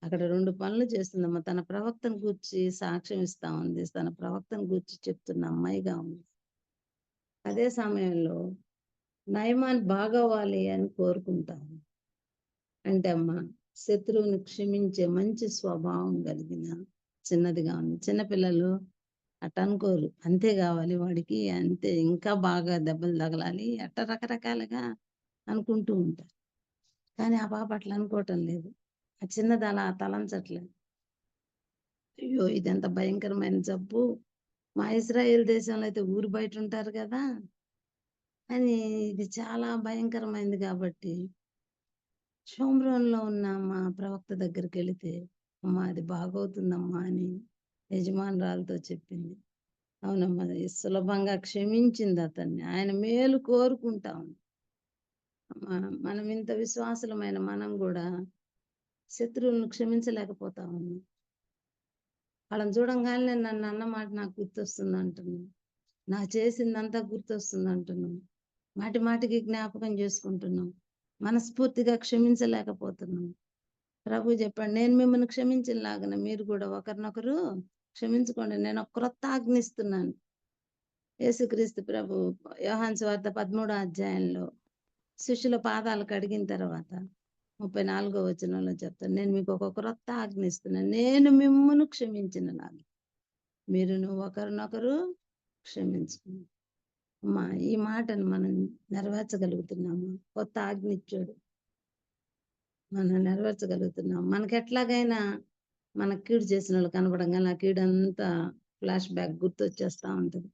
అక్కడ 2 పనులు చేస్తుందమ్మా. తన ప్రవక్తను గూర్చి సాక్ష్యం ఇస్తా ఉంది, తన ప్రవక్తను గూర్చి చెప్తున్న అమ్మాయిగా ఉంది. అదే సమయంలో నయమాన్ బాగవ్వాలి అని కోరుకుంటాను. అంటే అమ్మా శత్రువుని క్షమించే మంచి స్వభావం కలిగిన చిన్నదిగా ఉంది. చిన్నపిల్లలు అట్ట అనుకోరు, అంతే కావాలి వాడికి, అంతే, ఇంకా బాగా దెబ్బలు తగలాలి, అట్ట రకరకాలుగా అనుకుంటూ ఉంటారు. కానీ ఆ పాప అట్లా అనుకోవటం లేదు. ఆ చిన్నది అలా తలంచట్లేదు. అయ్యో ఇదెంత భయంకరమైన జబ్బు, మా ఇజ్రాయెల్ దేశంలో అయితే ఊరు బయట ఉంటారు కదా అని, ఇది చాలా భయంకరమైంది. కాబట్టి షోమ్రోన్‌లో ఉన్న మా ప్రవక్త దగ్గరికి వెళితే అమ్మా అది బాగవుతుందమ్మా అని యజమానురాలతో చెప్పింది. అవునమ్మా, అది సులభంగా క్షమించింది అతన్ని. ఆయన మేలు కోరుకుంటా ఉంది. మనం ఇంత విశ్వాసులమైన మనం కూడా శత్రువులను క్షమించలేకపోతా ఉన్నాం. వాళ్ళని చూడంగానే నన్ను అన్న మాట నాకు గుర్తొస్తుంది అంటున్నాను, నా చేసిందంతా గుర్తొస్తుంది అంటున్నాం, మాటి మాటికి జ్ఞాపకం చేసుకుంటున్నాం, మనస్ఫూర్తిగా క్షమించలేకపోతున్నాం. ప్రభు చెప్పాడు, నేను మిమ్మల్ని క్షమించలాగన మీరు కూడా ఒకరినొకరు క్షమించుకోండి, నేను ఒక క్రొత్త ఆజ్ఞ ఇస్తున్నాను. యేసుక్రీస్తు ప్రభు యోహాను సువార్త 13వ అధ్యాయంలో శిష్యుల పాదాలు కడిగిన తర్వాత 34వ వచనంలో చెప్తాను, నేను మీకు ఒక క్రొత్త ఆజ్ఞ ఇస్తున్నాను, నేను మిమ్మును క్షమించినలాగా మీరును ఒకరినొకరు క్షమించుకోండి. అమ్మా ఈ మాటను మనం నెరవేర్చగలుగుతున్నాము. కొత్త ఆజ్ఞ ఇచ్చాడు, మనం నెరవేర్చగలుగుతున్నాం. మనకి ఎట్లాగైనా మన కీడు చేసిన వాళ్ళు కనపడంగానే ఆ కీడంతా ఫ్లాష్ బ్యాక్ గుర్తొచ్చేస్తా ఉంటుంది.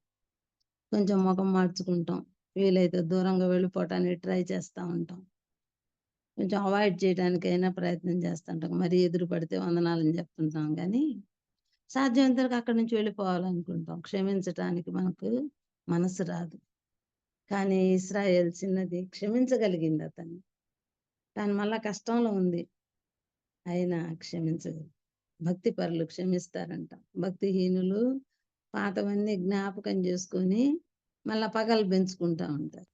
కొంచెం ముఖం మార్చుకుంటాం, వీలైతే దూరంగా వెళ్ళిపోవటానికి ట్రై చేస్తూ ఉంటాం, కొంచెం అవాయిడ్ చేయడానికైనా ప్రయత్నం చేస్తుంటాం. మరి ఎదురు పడితే వందనాలని చెప్తుంటాం, కానీ సాధ్యమైనంత వరకు అక్కడి నుంచి వెళ్ళిపోవాలనుకుంటాం. క్షమించటానికి మనకు మనసు రాదు. కానీ ఇశ్రాయేల్ చిన్నది క్షమించగలిగింది అతన్ని. కానీ మళ్ళా కష్టంలో ఉంది, అయినా క్షమించగలదు. భక్తి పరులు క్షమిస్తారంట, భక్తిహీనులు పాతవన్నీ జ్ఞాపకం చేసుకొని మళ్ళా పగలు పెంచుకుంటా ఉంటారు.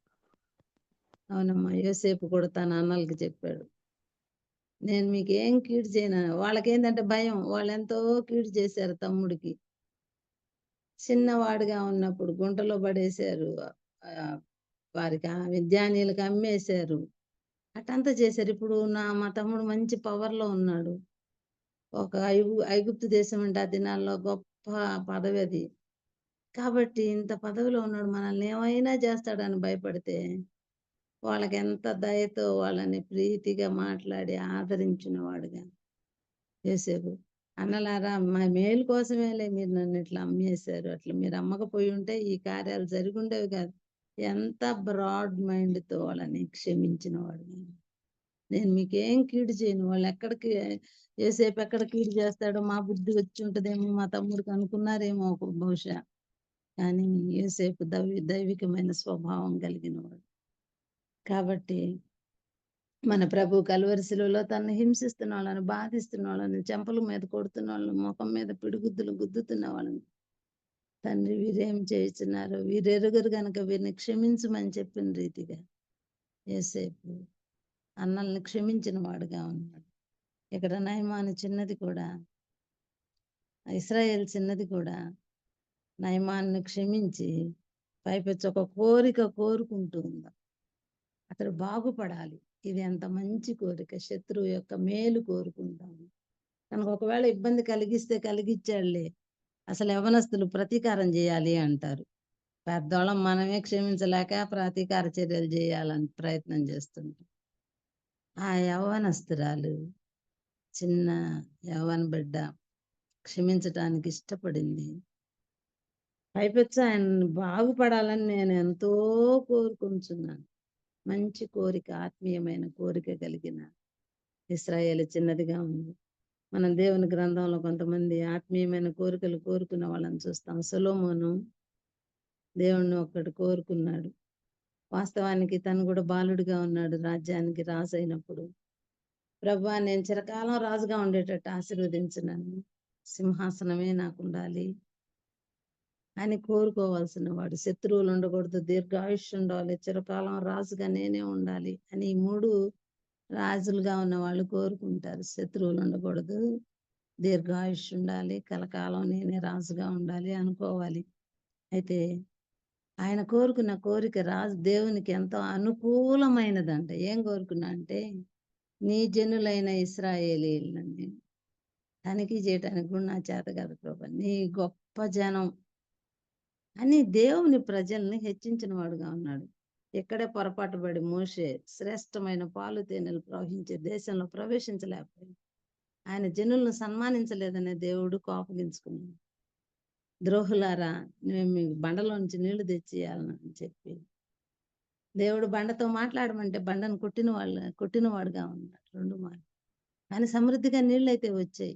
అవునమ్మా, యోసేపు కూడా తన అన్నలకి చెప్పాడు, నేను మీకు ఏం కీడు చేయను. వాళ్ళకేందంటే భయం, వాళ్ళు ఎంతో కీడు చేశారు తమ్ముడికి. చిన్నవాడిగా ఉన్నప్పుడు గుంటలో పడేశారు, వారికి విద్యానీయులకు అమ్మేశారు, అటంతా చేశారు. ఇప్పుడు మా తమ్ముడు మంచి పవర్లో ఉన్నాడు. ఒక ఐగుప్తు దేశం అంటే ఆ దినాల్లో గొప్ప పదవి అది. కాబట్టి ఇంత పదవిలో ఉన్నాడు, మనల్ని ఏమైనా చేస్తాడని భయపడితే వాళ్ళకి ఎంత దయతో వాళ్ళని ప్రీతిగా మాట్లాడి ఆదరించిన వాడుగా యోసేపు, అన్నలారా మా మేలు కోసమేలే మీరు నన్ను ఇట్లా అమ్మేశారు, అట్లా మీరు అమ్మకపోయి ఉంటే ఈ కార్యాలు జరిగి ఉండేవి కాదు. ఎంత బ్రాడ్ మైండ్తో వాళ్ళని క్షమించిన వాడు. నేను మీకేం కీడు చేయను. వాళ్ళు ఎక్కడికి యోసేపు ఎక్కడ కీడు చేస్తాడో మా బుద్ధి వచ్చి ఉంటదేమో, మా తమ్ముడికి అనుకున్నారేమో బహుశా. కానీ యోసేపు దైవికమైన స్వభావం కలిగిన వాడు. కాబట్టి మన ప్రభు కలువరి శిలువలో తనను హింసిస్తున్న వాళ్ళని, బాధిస్తున్న వాళ్ళని, చెంపల మీద కొడుతున్న వాళ్ళని, ముఖం మీద పిడిగుద్దులు గుద్దుతున్న వాళ్ళని, తండ్రి వీరేం చేస్తున్నారు, వీరెరుగురు గనక వీరిని క్షమించమని చెప్పిన రీతిగా యోసేపు అన్నల్ని క్షమించిన వాడుగా ఉన్నాడు. ఇక్కడ నయమాను చిన్నది కూడా, ఇశ్రాయేల్ చిన్నది కూడా నయమాన్ని క్షమించి పైపెచ్చి ఒక కోరిక కోరుకుంటూ ఉందా, అతడు బాగుపడాలి. ఇది ఎంత మంచి కోరిక, శత్రువు యొక్క మేలు కోరుకుంటాము. కనుక ఒకవేళ ఇబ్బంది కలిగిస్తే కలిగించాడులే, అసలు యవనస్తులు ప్రతీకారం చేయాలి అంటారు. పెద్దోళ్ళం మనమే క్షమించలేక ప్రతీకార చర్యలు చేయాలని ప్రయత్నం చేస్తుంటాం. ఆ యవ్వనస్తురాలు, చిన్న యవ్వన బిడ్డ క్షమించటానికి ఇష్టపడింది. పైపెచ్చు ఆయన బాగుపడాలని నేను ఎంతో కోరుకుంటున్నాను. మంచి కోరిక, ఆత్మీయమైన కోరిక కలిగిన ఇశ్రాయేలు చిన్నదిగా ఉంది. మనం దేవుని గ్రంథంలో కొంతమంది ఆత్మీయమైన కోరికలు కోరుకున్న వాళ్ళని చూస్తాం. సొలొమోను దేవుణ్ణి ఒక్కడు కోరుకున్నాడు. వాస్తవానికి తను కూడా బాలుడిగా ఉన్నాడు. రాజ్యానికి రాజు అయినప్పుడు, ప్రభువా నేను చిరకాలం రాజుగా ఉండేటట్టు ఆశీర్వదించు, నన్ను సింహాసనమే నాకు ఉండాలి అని కోరుకోవాల్సిన వాడు. శత్రువులు ఉండకూడదు, దీర్ఘాయుష్ ఉండాలి, చిరకాలం రాజుగా నేనే ఉండాలి అని ఈ 3 రాజులుగా ఉన్న వాళ్ళు కోరుకుంటారు. శత్రువులు ఉండకూడదు, దీర్ఘాయుష్ ఉండాలి, కలకాలం నేనే రాజుగా ఉండాలి అనుకోవాలి. అయితే ఆయన కోరుకున్న కోరిక దేవునికి ఎంతో అనుకూలమైనదంట. ఏం కోరుకున్నా అంటే, నీ జనులైన ఇశ్రాయేలీయులని తనిఖీ చేయటానికి కూడా నా చేత కాదు ప్రభు, నీ గొప్ప జనం అని దేవుని ప్రజల్ని హెచ్చించిన వాడుగా ఉన్నాడు. ఎక్కడే పొరపాటు పడి మోషే శ్రేష్టమైన పాలు తేనెలు ప్రవహించే దేశంలో ప్రవేశించలేకపోయింది. ఆయన జనులను సన్మానించలేదనే దేవుడు కోపగించుకున్నాడు. ద్రోహులారా, మేము మీకు బండలో నుంచి నీళ్లు తెచ్చియాలని చెప్పి దేవుడు బండతో మాట్లాడమంటే బండను కొట్టినవాడుగా ఉన్నాడు 2 మార్లు. కానీ సమృద్ధిగా నీళ్ళు అయితే వచ్చాయి.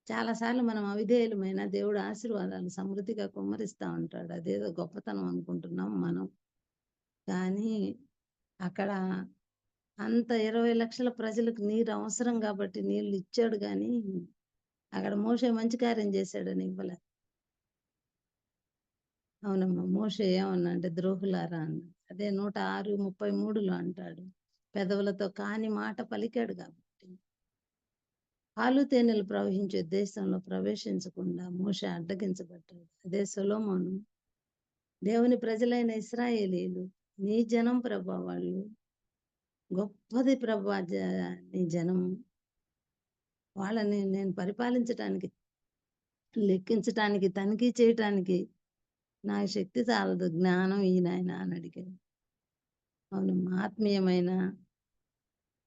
చాలాసార్లు మనం అవిధేయులమైన దేవుడు ఆశీర్వాదాలు సమృద్ధిగా కుమ్మరిస్తా ఉంటాడు. అదేదో గొప్పతనం అనుకుంటున్నాం మనం. కానీ అక్కడ అంత 20 లక్షల ప్రజలకు నీరు అవసరం కాబట్టి నీళ్లు ఇచ్చాడు. కానీ అక్కడ మోషే మంచి కార్యం చేశాడని ఇవ్వలే. అవునమ్మా, మోషే ఏమన్నా అంటే ద్రోహులారా అన్న. అదే 106:33లో అంటాడు, పెదవులతో కాని మాట పలికాడు కాబట్టి. పాలు తేనెలు ప్రవహించే దేశంలో ప్రవేశించకుండా మోషే అడ్డగించబడ్డాడు. అదే సొలొమోను, దేవుని ప్రజలైన ఇశ్రాయేలీయులు నీ జనం ప్రభా, వాళ్ళు గొప్పది ప్రభా, నీ జనం, వాళ్ళని నేను పరిపాలించటానికి, లెక్కించటానికి, తనిఖీ చేయటానికి నాకు శక్తి చాలదు, జ్ఞానం ఈ నాయన అని అడిగాడు. అవును, ఆత్మీయమైన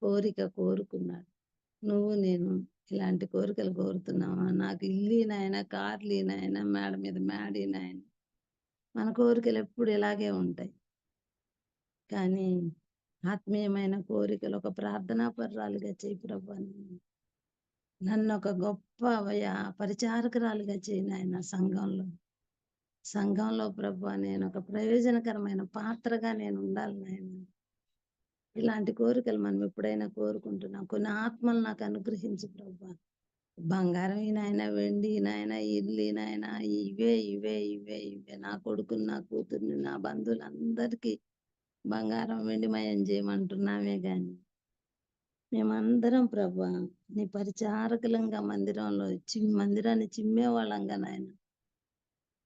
కోరిక కోరుకున్నాడు. నువ్వు నేను ఇలాంటి కోరికలు కోరుతున్నావా? నాకు ఇల్లు నాయన, కార్లు నాయన, మేడ మీద మేడ నాయన. మన కోరికలు ఎప్పుడు ఇలాగే ఉంటాయి. కానీ ఆత్మీయమైన కోరికలు, ఒక ప్రార్థనా పర్రాలుగా చేయి ప్రభా, నన్ను ఒక గొప్ప పరిచారకురాలుగా చేయి నాయన. సంఘంలో ప్రభా, నేను ఒక ప్రయోజనకరమైన పాత్రగా నేను ఉండాలి నాయన. ఇలాంటి కోరికలు మనం ఎప్పుడైనా కోరుకుంటున్నాం. కొన్ని ఆత్మలు నాకు అనుగ్రహించు ప్రభా. బంగారం నాయన, వెండి నాయన, ఇల్లు నాయన, ఇవే ఇవే ఇవే ఇవే నా కొడుకుని, నా కూతుర్ని, నా బంధువులందరికీ బంగారం వెండి మయం చేయమంటున్నామే గాని మేమందరం ప్రభా నీ పరిచారకులంగా మందిరాన్ని చిమ్మే వాళ్ళంగా నాయన,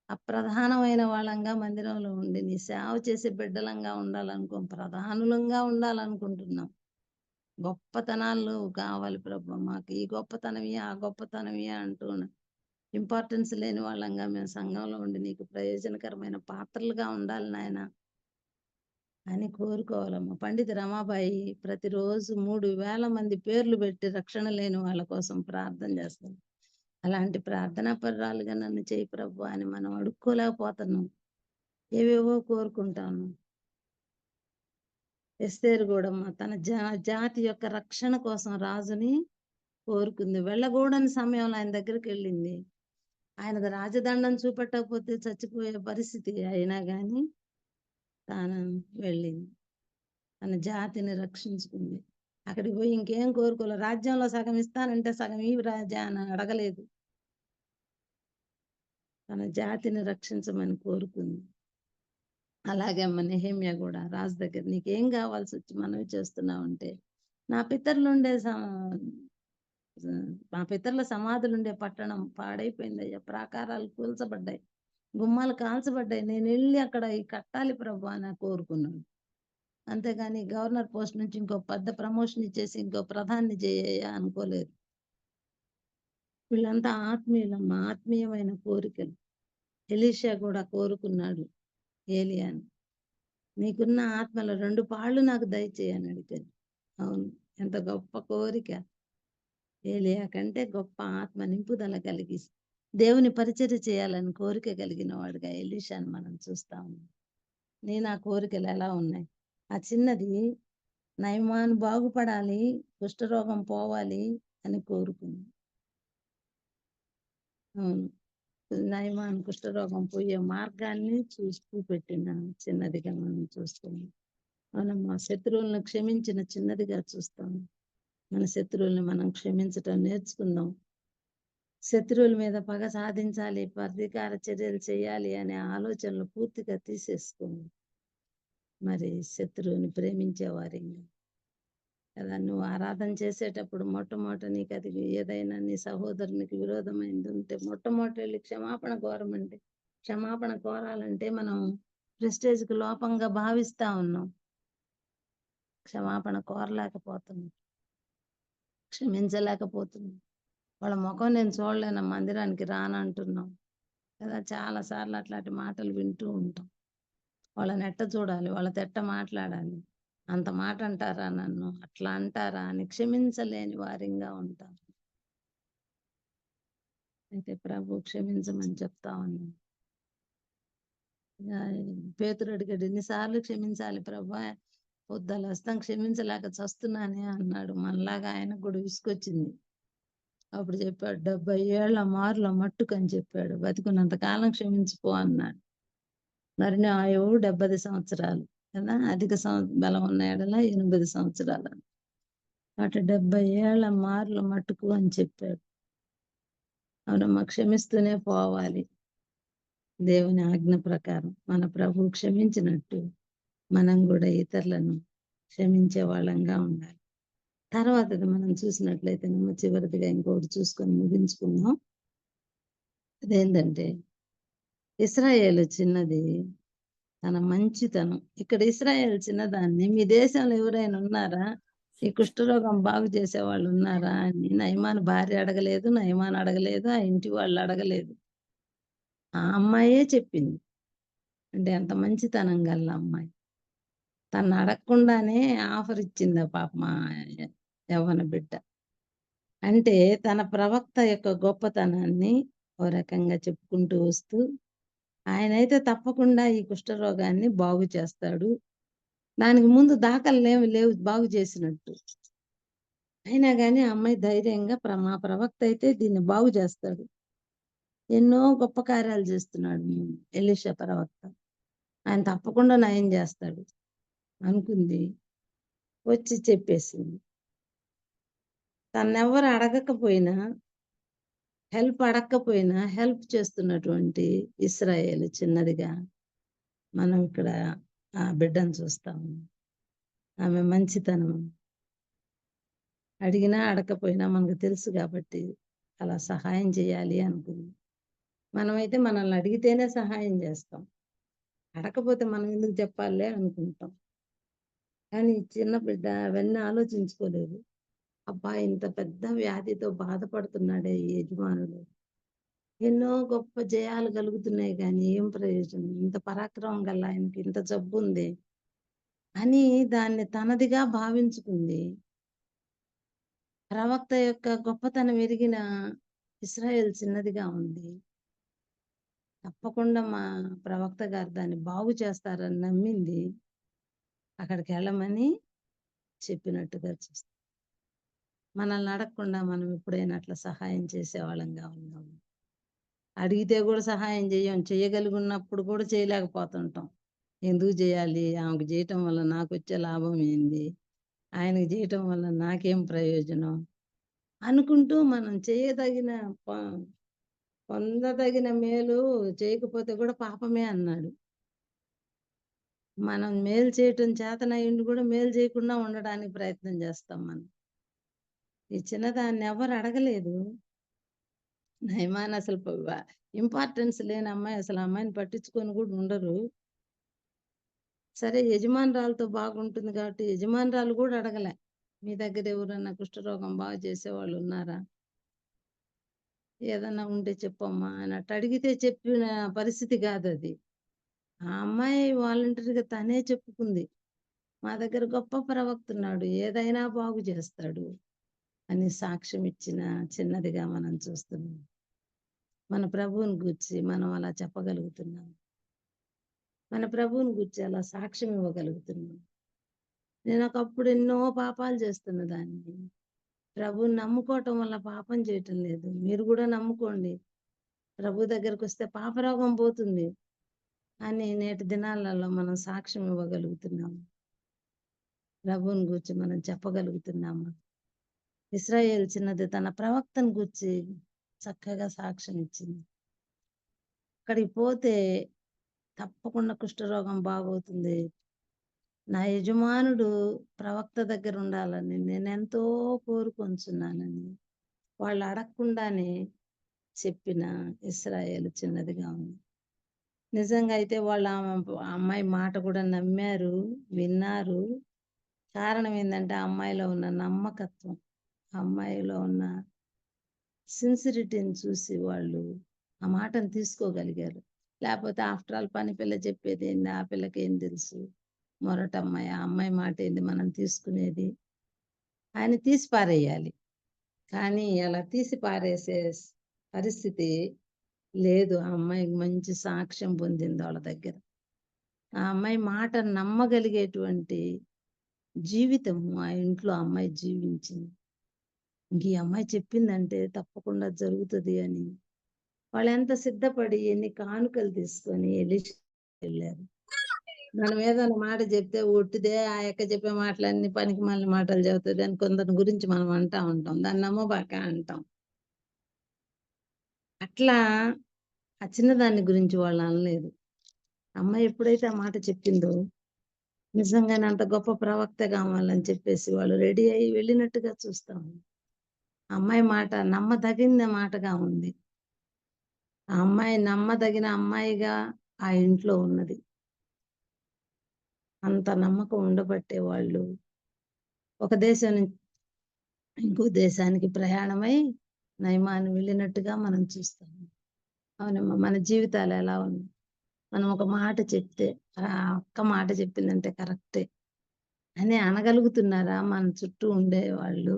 అప్రధానమైన వాళ్ళంగా మందిరంలో ఉండి నీ సేవ చేసే బిడ్డలంగా ఉండాలనుకో, ప్రధానులంగా ఉండాలనుకుంటున్నాం. గొప్పతనాలు కావాలి ప్రభా మాకు, ఈ గొప్పతనమే ఆ గొప్పతనమే అంటూ ఇంపార్టెన్స్ లేని వాళ్ళంగా మేము సంఘంలో ఉండి నీకు ప్రయోజనకరమైన పాత్రలుగా ఉండాలి నాయన అని కోరుకోవాలమ్మా. పండిత రమాబాయి ప్రతిరోజు 3,000 మంది పేర్లు పెట్టి రక్షణ లేని వాళ్ళ కోసం ప్రార్థన చేస్తాం. అలాంటి ప్రార్థనా పర్రాలుగా నన్ను చేయి ప్రభు అని మనం అడుక్కోలేకపోతున్నాం. ఏవేవో కోరుకుంటాను. ఎస్తేరు కూడా తన జాతి యొక్క రక్షణ కోసం రాజుని కోరుకుంది. వెళ్ళకూడని సమయంలో ఆయన దగ్గరికి వెళ్ళింది. ఆయనకు రాజదండం చూపెట్టకపోతే చచ్చిపోయే పరిస్థితి అయినా కానీ తాను వెళ్ళింది, తన జాతిని రక్షించుకుంది. అక్కడికి పోయి ఇంకేం కోరుకోలే. రాజ్యంలో సగం ఇస్తానంటే సగం ఈ రాజా అని అడగలేదు. తన జాతిని రక్షించమని కోరుకుంది. అలాగే అమ్మ నెహెమ్యా కూడా రాజు దగ్గర నీకేం కావాల్సి వచ్చి మనవి చేస్తున్నావు అంటే నా పితరులుండే మా పితరుల సమాధులుండే పట్టణం పాడైపోయిందయ్యా, ప్రాకారాలు కూల్చబడ్డాయి, గుమ్మాలు కాల్చబడ్డాయి, నేను వెళ్ళి అక్కడ ఈ కట్టాలి ప్రభు అని కోరుకున్నాను. అంతేగాని గవర్నర్ పోస్ట్ నుంచి ఇంకో పెద్ద ప్రమోషన్ ఇచ్చేసి ఇంకో ప్రధాన్ని చేయ అనుకోలేదు. వీళ్ళంతా ఆత్మీయులమ్మ, ఆత్మీయమైన కోరికలు. ఎలీషా కూడా కోరుకున్నాడు ఏలియాని, నీకున్న ఆత్మలో 2 పాళ్ళు నాకు దయచేయని అడిగాను. అవును, ఎంత గొప్ప కోరిక. ఏలియా కంటే గొప్ప ఆత్మ నింపుదల కలిగి దేవుని పరిచర్య చేయాలని కోరిక కలిగిన వాడుగా ఎలీషాని మనం చూస్తా ఉన్నాం. నేను ఆ కోరికలు ఎలా ఉన్నాయి? ఆ చిన్నది నయమాను బాగుపడాలి, కుష్ఠరోగం పోవాలి అని కోరుకుంది. అవును, నయమాను కుష్ఠరోగం పోయే మార్గాన్ని చూపెట్టిన చిన్నదిగా మనం చూస్తున్నాం. మనం మా శత్రువులను క్షమించిన చిన్నదిగా చూస్తాం. మన శత్రువుల్ని మనం క్షమించటం నేర్చుకుందాం. శత్రువుల మీద పగ సాధించాలి, ప్రతీకార చర్యలు చేయాలి అనే ఆలోచనలు పూర్తిగా తీసేసుకోండి. మరి శత్రువుని ప్రేమించేవారి కదా. నువ్వు ఆరాధన చేసేటప్పుడు మొట్టమొదట నీకు అది ఏదైనా నీ సహోదరునికి విరోధమైంది ఉంటే మొట్టమొదటి వెళ్ళి క్షమాపణ కోరమంటే, క్షమాపణ కోరాలంటే మనం ప్రెస్టేజ్కి లోపంగా భావిస్తా ఉన్నాం. క్షమాపణ కోరలేకపోతున్నాం, క్షమించలేకపోతున్నాం. వాళ్ళ ముఖం నేను చూడలేను, మందిరానికి రానంటున్నాం కదా. చాలా సార్లు అట్లాంటి మాటలు వింటూ ఉంటాం. వాళ్ళని ఎట్ట చూడాలి, వాళ్ళతో ఎట్ట మాట్లాడాలి, అంత మాట అంటారా నన్ను, అట్లా అంటారా అని క్షమించలేని వారిగా ఉంటాం. అయితే ప్రభు క్షమించమని చెప్తా ఉన్నాను. పేతురు అడిగాడు, ఎన్నిసార్లు క్షమించాలి ప్రభా, పొద్దుల హస్తం క్షమించలేక చస్తున్నానే అన్నాడు. మనలాగా ఆయనకు కూడా విసుకొచ్చింది. అప్పుడు చెప్పాడు, 70 ఏళ్ల మారుల మట్టుకని చెప్పాడు. బతికున్నంత కాలం క్షమించిపో అన్నాడు. మరి నా ఆయువు 70 సంవత్సరాలు కదా, అధిక బలం ఉన్న ఎడల 80 సంవత్సరాలు. అటు 70 ఏళ్ల మారుల మట్టుకు అని చెప్పాడు. అవునమ్మా, క్షమిస్తూనే పోవాలి. దేవుని ఆజ్ఞ ప్రకారం మన ప్రభు క్షమించినట్టు మనం కూడా ఇతరులను క్షమించే వాళ్ళంగా ఉండాలి. తర్వాత మనం చూసినట్లయితే చివరిదిగా ఇంకొకటి చూసుకొని ముగించుకుందాం. అదేంటంటే ఇశ్రాయేలు చిన్నది తన మంచితనం. ఇక్కడ ఇశ్రాయేల్ చిన్నదాన్ని మీ దేశంలో ఎవరైనా ఉన్నారా, ఈ కుష్ఠరోగం బాగు చేసే వాళ్ళు ఉన్నారా అని నయమాను భార్య అడగలేదు, నయమాను అడగలేదు, ఆ ఇంటి వాళ్ళు అడగలేదు. ఆ అమ్మాయే చెప్పింది. అంటే అంత మంచితనం గల అమ్మాయి తను అడగకుండానే ఆఫర్ ఇచ్చింది ఆ పాప మా యవ్వన బిడ్డ. అంటే తన ప్రవక్త యొక్క గొప్పతనాన్ని ఓ రకంగా చెప్పుకుంటూ వస్తూ, ఆయనైతే తప్పకుండా ఈ కుష్ఠరోగాన్ని బాగు చేస్తాడు, దానికి ముందు దాఖలు లేవు బాగు చేసినట్టు. అయినా కానీ ఆ అమ్మాయి ధైర్యంగా మా ప్రవక్త అయితే దీన్ని బాగు చేస్తాడు, ఎన్నో గొప్ప కార్యాలు చేస్తున్నాడు ఎలీషా ప్రవక్త, ఆయన తప్పకుండా నయం చేస్తాడు అనుకుంది. వచ్చి చెప్పేసింది. తన్నెవరు అడగకపోయినా, హెల్ప్ అడగకపోయినా హెల్ప్ చేస్తున్నటువంటి ఇశ్రాయేలు చిన్నదిగా మనం ఇక్కడ ఆ బిడ్డను చూస్తాము. ఆమె మంచితనం అడిగినా అడగకపోయినా మనకు తెలుసు కాబట్టి అలా సహాయం చేయాలి అనుకుంది. మనమైతే మనల్ని అడిగితేనే సహాయం చేస్తాం, అడగకపోతే మనం ఎందుకు చెప్పాలి అనుకుంటాం. కానీ చిన్న బిడ్డ అవన్నీ ఆలోచించుకోలేదు. అబ్బా, ఇంత పెద్ద వ్యాధితో బాధపడుతున్నాడే ఈ యజమానుడు, ఎన్నో గొప్ప జయాలు కలుగుతున్నాయి కానీ ఏం ప్రయోజనం, ఇంత పరాక్రమం గల ఆయనకి ఇంత జబ్బు ఉంది అని దాన్ని తనదిగా భావించుకుంది. ప్రవక్త యొక్క గొప్పతనం ఎరిగిన ఇశ్రాయేల్ చిన్నదిగా ఉంది. తప్పకుండా మా ప్రవక్త గారు దాన్ని బాగు చేస్తారని నమ్మింది. అక్కడికి వెళ్ళమని చెప్పినట్టుగా చూస్తాం. మనల్ని అడగకుండా మనం ఎప్పుడైనా అట్లా సహాయం చేసేవాళ్ళంగా ఉన్నాము. అడిగితే కూడా సహాయం చేయగలిగినప్పుడు కూడా చేయలేకపోతుంటాం. ఎందుకు చేయాలి, ఆమెకు చేయటం వల్ల నాకు వచ్చే లాభం ఏంది, ఆయనకు చేయటం వల్ల నాకేం ప్రయోజనం అనుకుంటూ మనం చేయదగిన పొందదగిన మేలు చేయకపోతే కూడా పాపమే అన్నాడు. మనం మేలు చేయటం చేతనయ్యుండి కూడా మేలు చేయకుండా ఉండడానికి ప్రయత్నం చేస్తాం మనం. ఈ చిన్నదాన్ని ఎవరు అడగలేదు. నయమాన్ అసలు ఇంపార్టెన్స్ లేని అమ్మాయి, అసలు అమ్మాయిని పట్టించుకొని కూడా ఉండరు. సరే యజమానురాలతో బాగుంటుంది కాబట్టి యజమానురాలు కూడా అడగలే, మీ దగ్గర ఎవరన్నా కుష్ఠరోగం బాగా చేసేవాళ్ళు ఉన్నారా, ఏదన్నా ఉంటే చెప్పమ్మా అన్నట్టు అడిగితే చెప్పిన పరిస్థితి కాదు అది. ఆ అమ్మాయి వాలంటరీగా తనే చెప్పుకుంది, మా దగ్గర గొప్ప ప్రవక్త ఉన్నాడు, ఏదైనా బాగు చేస్తాడు అని సాక్ష్యం ఇచ్చిన చిన్నదిగా మనం చూస్తున్నాం. మన ప్రభువుని గూర్చి మనం అలా చెప్పగలుగుతున్నాం, మన ప్రభువుని గూర్చి అలా సాక్ష్యం ఇవ్వగలుగుతున్నాం. నేను ఒకప్పుడు ఎన్నో పాపాలు చేస్తున్న దాన్ని, ప్రభువుని నమ్ముకోవటం వల్ల పాపం చేయటం లేదు. మీరు కూడా నమ్ముకోండి, ప్రభు దగ్గరకు వస్తే పాపరోగం పోతుంది అని నేటి దినాలలో మనం సాక్ష్యం ఇవ్వగలుగుతున్నాము. ప్రభువుని గూర్చి మనం చెప్పగలుగుతున్నాము. ఇశ్రాయేల్ చిన్నది తన ప్రవక్తను గూర్చి చక్కగా సాక్ష్యం ఇచ్చింది. అక్కడికి పోతే తప్పకుండా కుష్ఠరోగం బాగవుతుంది, నా యజమానుడు ప్రవక్త దగ్గర ఉండాలని నేను ఎంతో కోరుకొంచున్నానని వాళ్ళు అడగకుండానే చెప్పిన ఇశ్రాయేలు చిన్నదిగా ఉంది. నిజంగా అయితే వాళ్ళు ఆ అమ్మాయి మాట కూడా నమ్మారు, విన్నారు. కారణం ఏంటంటే ఆ అమ్మాయిలో ఉన్న నమ్మకత్వం, ఆ అమ్మాయిలో ఉన్న సిన్సిరిటీని చూసి వాళ్ళు ఆ మాటను తీసుకోగలిగారు. లేకపోతే ఆఫ్టర్ ఆల్ పని పిల్ల చెప్పేది ఏంది, ఆ పిల్లకి ఏం తెలుసు, మొరటమ్మాయి, ఆ అమ్మాయి మాట ఏంది మనం తీసుకునేది అని తీసి పారేయాలి. కానీ అలా తీసి పారేసే పరిస్థితి లేదు. ఆ అమ్మాయికి మంచి సాక్ష్యం పొందింది వాళ్ళ దగ్గర. ఆ అమ్మాయి మాట నమ్మగలిగేటువంటి జీవితము ఆ ఇంట్లో అమ్మాయి జీవించింది. ఇంక ఈ అమ్మాయి చెప్పిందంటే తప్పకుండా జరుగుతుంది అని వాళ్ళు ఎంత సిద్ధపడి ఎన్ని కానుకలు తీసుకొని వెళ్ళారు. మనం ఏదైనా మాట చెప్తే ఒట్టిదే, ఆ యొక్క చెప్పే మాటలన్నీ పనికి మళ్ళీ మాటలు చెబుతుంది అని కొందరి గురించి మనం అంటా ఉంటాం, దాన్ని నమ్మబాక అంటాం. అట్లా ఆ చిన్నదాని గురించి వాళ్ళు అనలేదు. అమ్మాయి ఎప్పుడైతే ఆ మాట చెప్పిందో నిజంగానే అంత గొప్ప ప్రవక్త కావాలని చెప్పేసి వాళ్ళు రెడీ అయ్యి వెళ్ళినట్టుగా చూస్తాము. అమ్మాయి మాట నమ్మదగిన మాటగా ఉంది. ఆ అమ్మాయి నమ్మదగిన అమ్మాయిగా ఆ ఇంట్లో ఉన్నది. అంత నమ్మకం ఉండబట్టే వాళ్ళు ఒక దేశం నుంచి ఇంకో దేశానికి ప్రయాణమై నయమాను వెళ్ళినట్టుగా మనం చూస్తాము. అవునమ్మా, మన జీవితాలు ఎలా ఉన్నాయి? మనం ఒక మాట చెప్తే ఆ ఒక్క మాట చెప్పిందంటే కరెక్టే అని అనగలుగుతున్నారా మన చుట్టూ ఉండే వాళ్ళు?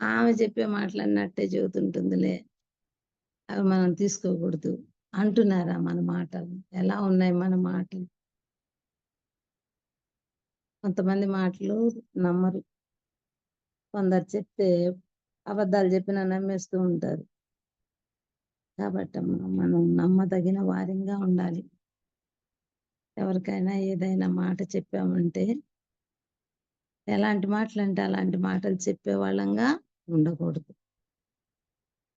ఆమె చెప్పే మాటలన్నట్టే చెబుతుంటుందిలే, అవి మనం తీసుకోకూడదు అంటున్నారా మన మాటలు? ఎలా ఉన్నాయి మన మాటలు? కొంతమంది మాటలు నమ్మరు, కొందరు చెప్తే అబద్ధాలు చెప్పినా నమ్మేస్తూ ఉంటారు. కాబట్టి మనం నమ్మదగిన వారిగా ఉండాలి. ఎవరికైనా ఏదైనా మాట చెప్పామంటే ఎలాంటి మాటలు అంటే అలాంటి మాటలు చెప్పే వాళ్ళంగా ఉండకూడదు.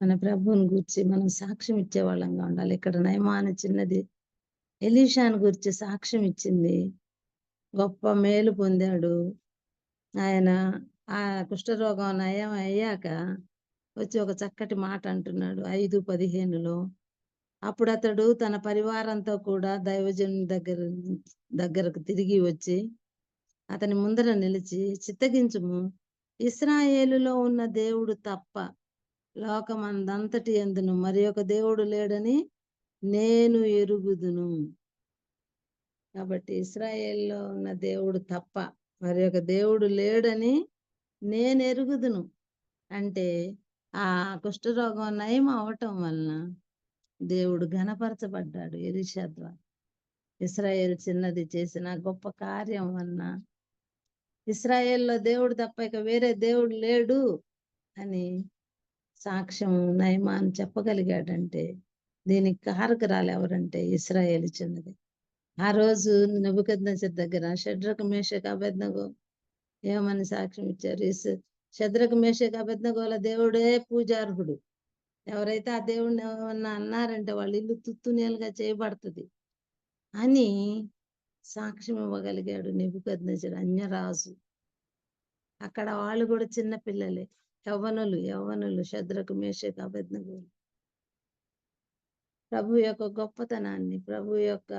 మన ప్రభువుని గురించి మనం సాక్ష్యం ఇచ్చే వాళ్ళంగా ఉండాలి. ఇక్కడ నయమాను చిన్నది ఎలీషాను గురించి సాక్ష్యం ఇచ్చింది, గొప్ప మేలు పొందాడు. ఆయన ఆ కుష్ఠరోగం నయం అయ్యాక వచ్చి ఒక చక్కటి మాట అంటున్నాడు 5:15లో. అప్పుడు అతడు తన పరివారంతో కూడా దైవజనుని దగ్గరకు తిరిగి వచ్చి అతని ముందర నిలిచి, చిత్తగించుము, ఇశ్రాయేలులో ఉన్న దేవుడు తప్ప లోకమందంతటి యందును మరి ఒక దేవుడు లేడని నేను ఎరుగుదును. కాబట్టి ఇశ్రాయేల్లో ఉన్న దేవుడు తప్ప మరి ఒక దేవుడు లేడని నేను ఎరుగుదును అంటే ఆ కుష్ఠరోగం నయం అవటం వలన దేవుడు ఘనపరచబడ్డాడు ఎలీషా ద్వారా. ఇశ్రాయేల్ చిన్నది చేసిన గొప్ప కార్యం వలన ఇశ్రాయేల్లో దేవుడు తప్ప ఇక వేరే దేవుడు లేడు అని సాక్ష్యం నయమాను చెప్పగలిగాడంటే దీనికి కారకురాలు ఎవరంటే ఇశ్రాయేలు చిన్నది. ఆ రోజు నెబుకద్నెజర్ దగ్గర షడ్రకు మేషకు అబేద్నెగో ఏమని సాక్ష్యం ఇచ్చారు? షద్రకు మేషకు అబేద్నెగోల దేవుడే పూజార్హుడు, ఎవరైతే ఆ దేవుడిని ఏమన్నా అన్నారంటే వాళ్ళ ఇల్లు తుత్తునేలుగా చేయబడుతుంది అని సాక్ష్యం ఇవ్వగలిగాడు నెబుకద్నెజరు అన్యరాజు. అక్కడ వాళ్ళు కూడా చిన్న పిల్లలే, యవ్వనులు శద్రకు మేషకు అబేద్నెగోలు. ప్రభు యొక్క గొప్పతనాన్ని, ప్రభు యొక్క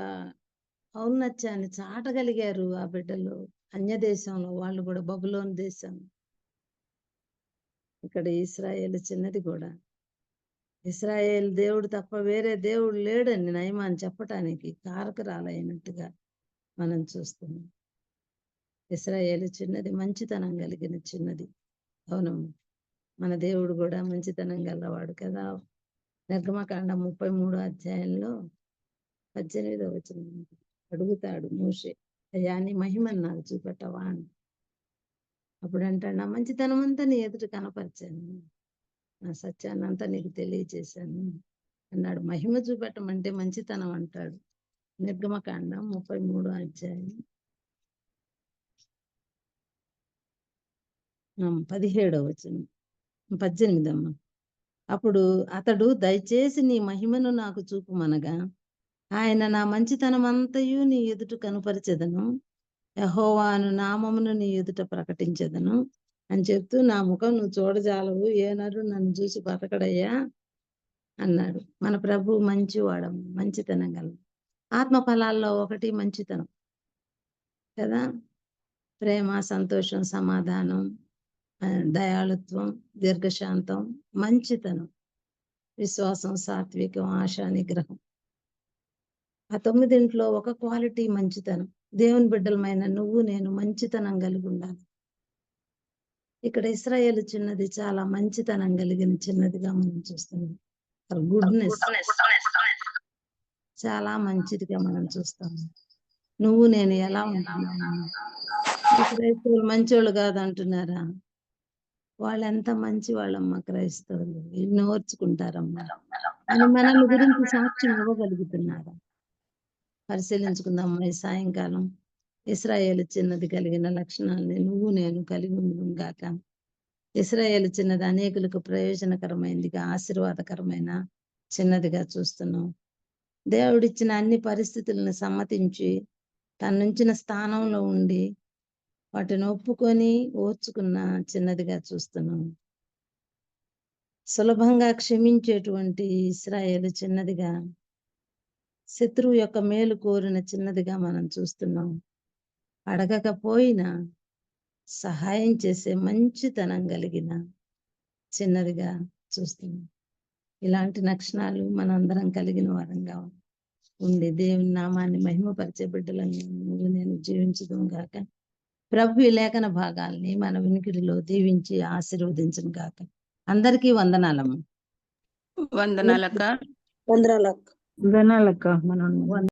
ఔన్నత్యాన్ని చాటగలిగారు ఆ బిడ్డలు. అన్య దేశంలో వాళ్ళు కూడా, బబులోను దేశం. ఇక్కడ ఇశ్రాయేలు చిన్నది కూడా. ఇశ్రాయేల్ దేవుడు తప్ప వేరే దేవుడు లేడని నయమాన్ని చెప్పటానికి కారకురాలైనట్టుగా మనం చూస్తున్నాం. ఇశ్రాయేలు చిన్నది, మంచితనం కలిగిన చిన్నది. అవునమ్మా, మన దేవుడు కూడా మంచితనం గలవాడు కదా. నిర్గమకాండం 33వ అధ్యాయంలో 18వ వచనం అడుగుతాడు మోషే, అయ్యా నీ మహిమను నాకు చూపెట్టవా అని. అప్పుడు అంటాడు, నా మంచితనం అంతా నీ ఎదుట కనపరిచాను, నా సత్యాన్ని అంతా నీకు తెలియజేశాను అన్నాడు. మహిమ చూపెట్టమంటే మంచితనం అంటాడు. నిర్గమకాండం 33వ అధ్యాయం 17వ వచనం 18 అప్పుడు అతడు, దయచేసి నీ మహిమను నాకు చూపుమనగా, ఆయన నా మంచితనం అంతయు నీ ఎదుట కనుపరిచెదను, యెహోవాను నామమును నీ ఎదుట ప్రకటించెదను అని చెప్తూ, నా ముఖం నువ్వు చూడజాలవు, ఏ నరు నన్ను చూసి బతకడయ్యా అన్నాడు. మన ప్రభు మంచివాడం, మంచితనం గల. ఆత్మ ఫలాల్లో ఒకటి మంచితనం కదా. ప్రేమ, సంతోషం, సమాధానం, దయాళుత్వం, దీర్ఘశాంతం, మంచితనం, విశ్వాసం, సాత్వికం, ఆశా నిగ్రహం. ఆ 9 ఒక క్వాలిటీ మంచితనం. దేవుని బిడ్డలమైన నువ్వు నేను మంచితనం కలిగి ఉండాలి. ఇక్కడ ఇశ్రాయేలు చిన్నది చాలా మంచితనం కలిగిన చిన్నదిగా మనం చూస్తున్నాం. గుడ్నెస్ చాలా మంచిదిగా మనం చూస్తాం. నువ్వు నేను ఎలా ఉంటున్నాను? క్రైస్తవులు మంచోళ్ళు కాదంటున్నారా? వాళ్ళు ఎంత మంచి వాళ్ళమ్మా క్రైస్తవులు, వీళ్ళు ఓర్చుకుంటారమ్మా అని మనల్ని గురించి సాక్ష్యం ఇవ్వగలుగుతున్నారా? పరిశీలించుకుందాం ఈ సాయంకాలం. ఇశ్రాయేలు చిన్నది కలిగిన లక్షణాలని నువ్వు నేను కలిగి ఉండుగాక. ఇశ్రాయేలు చిన్నది అనేకులకు ప్రయోజనకరమైనదిగా, ఆశీర్వాదకరమైన చిన్నదిగా చూస్తున్నాం. దేవుడిచ్చిన అన్ని పరిస్థితులను సమ్మతించి తనుంచిన స్థానంలో ఉండి వాటిని ఒప్పుకొని ఓర్చుకున్న చిన్నదిగా చూస్తున్నాం. సులభంగా క్షమించేటువంటి ఇశ్రాయేలు చిన్నదిగా, శత్రువు యొక్క మేలు కోరిన చిన్నదిగా మనం చూస్తున్నాం. అడగకపోయినా సహాయం చేసే మంచితనం కలిగిన చిన్నదిగా చూస్తున్నాం. ఇలాంటి లక్షణాలు మనందరం కలిగిన వారంగా ఉండి దేవుని నామాన్ని మహిమపరిచే బిడ్డలను నువ్వు నేను జీవించడం గాక. ప్రభు ఈ లేఖన భాగాల్ని మన వినికిడిలో దీవించి ఆశీర్వదించను గాక. అందరికీ వందనాలమ్మ. వందనాలక్క. వందనాలక్క. వందనాలక్క. మనం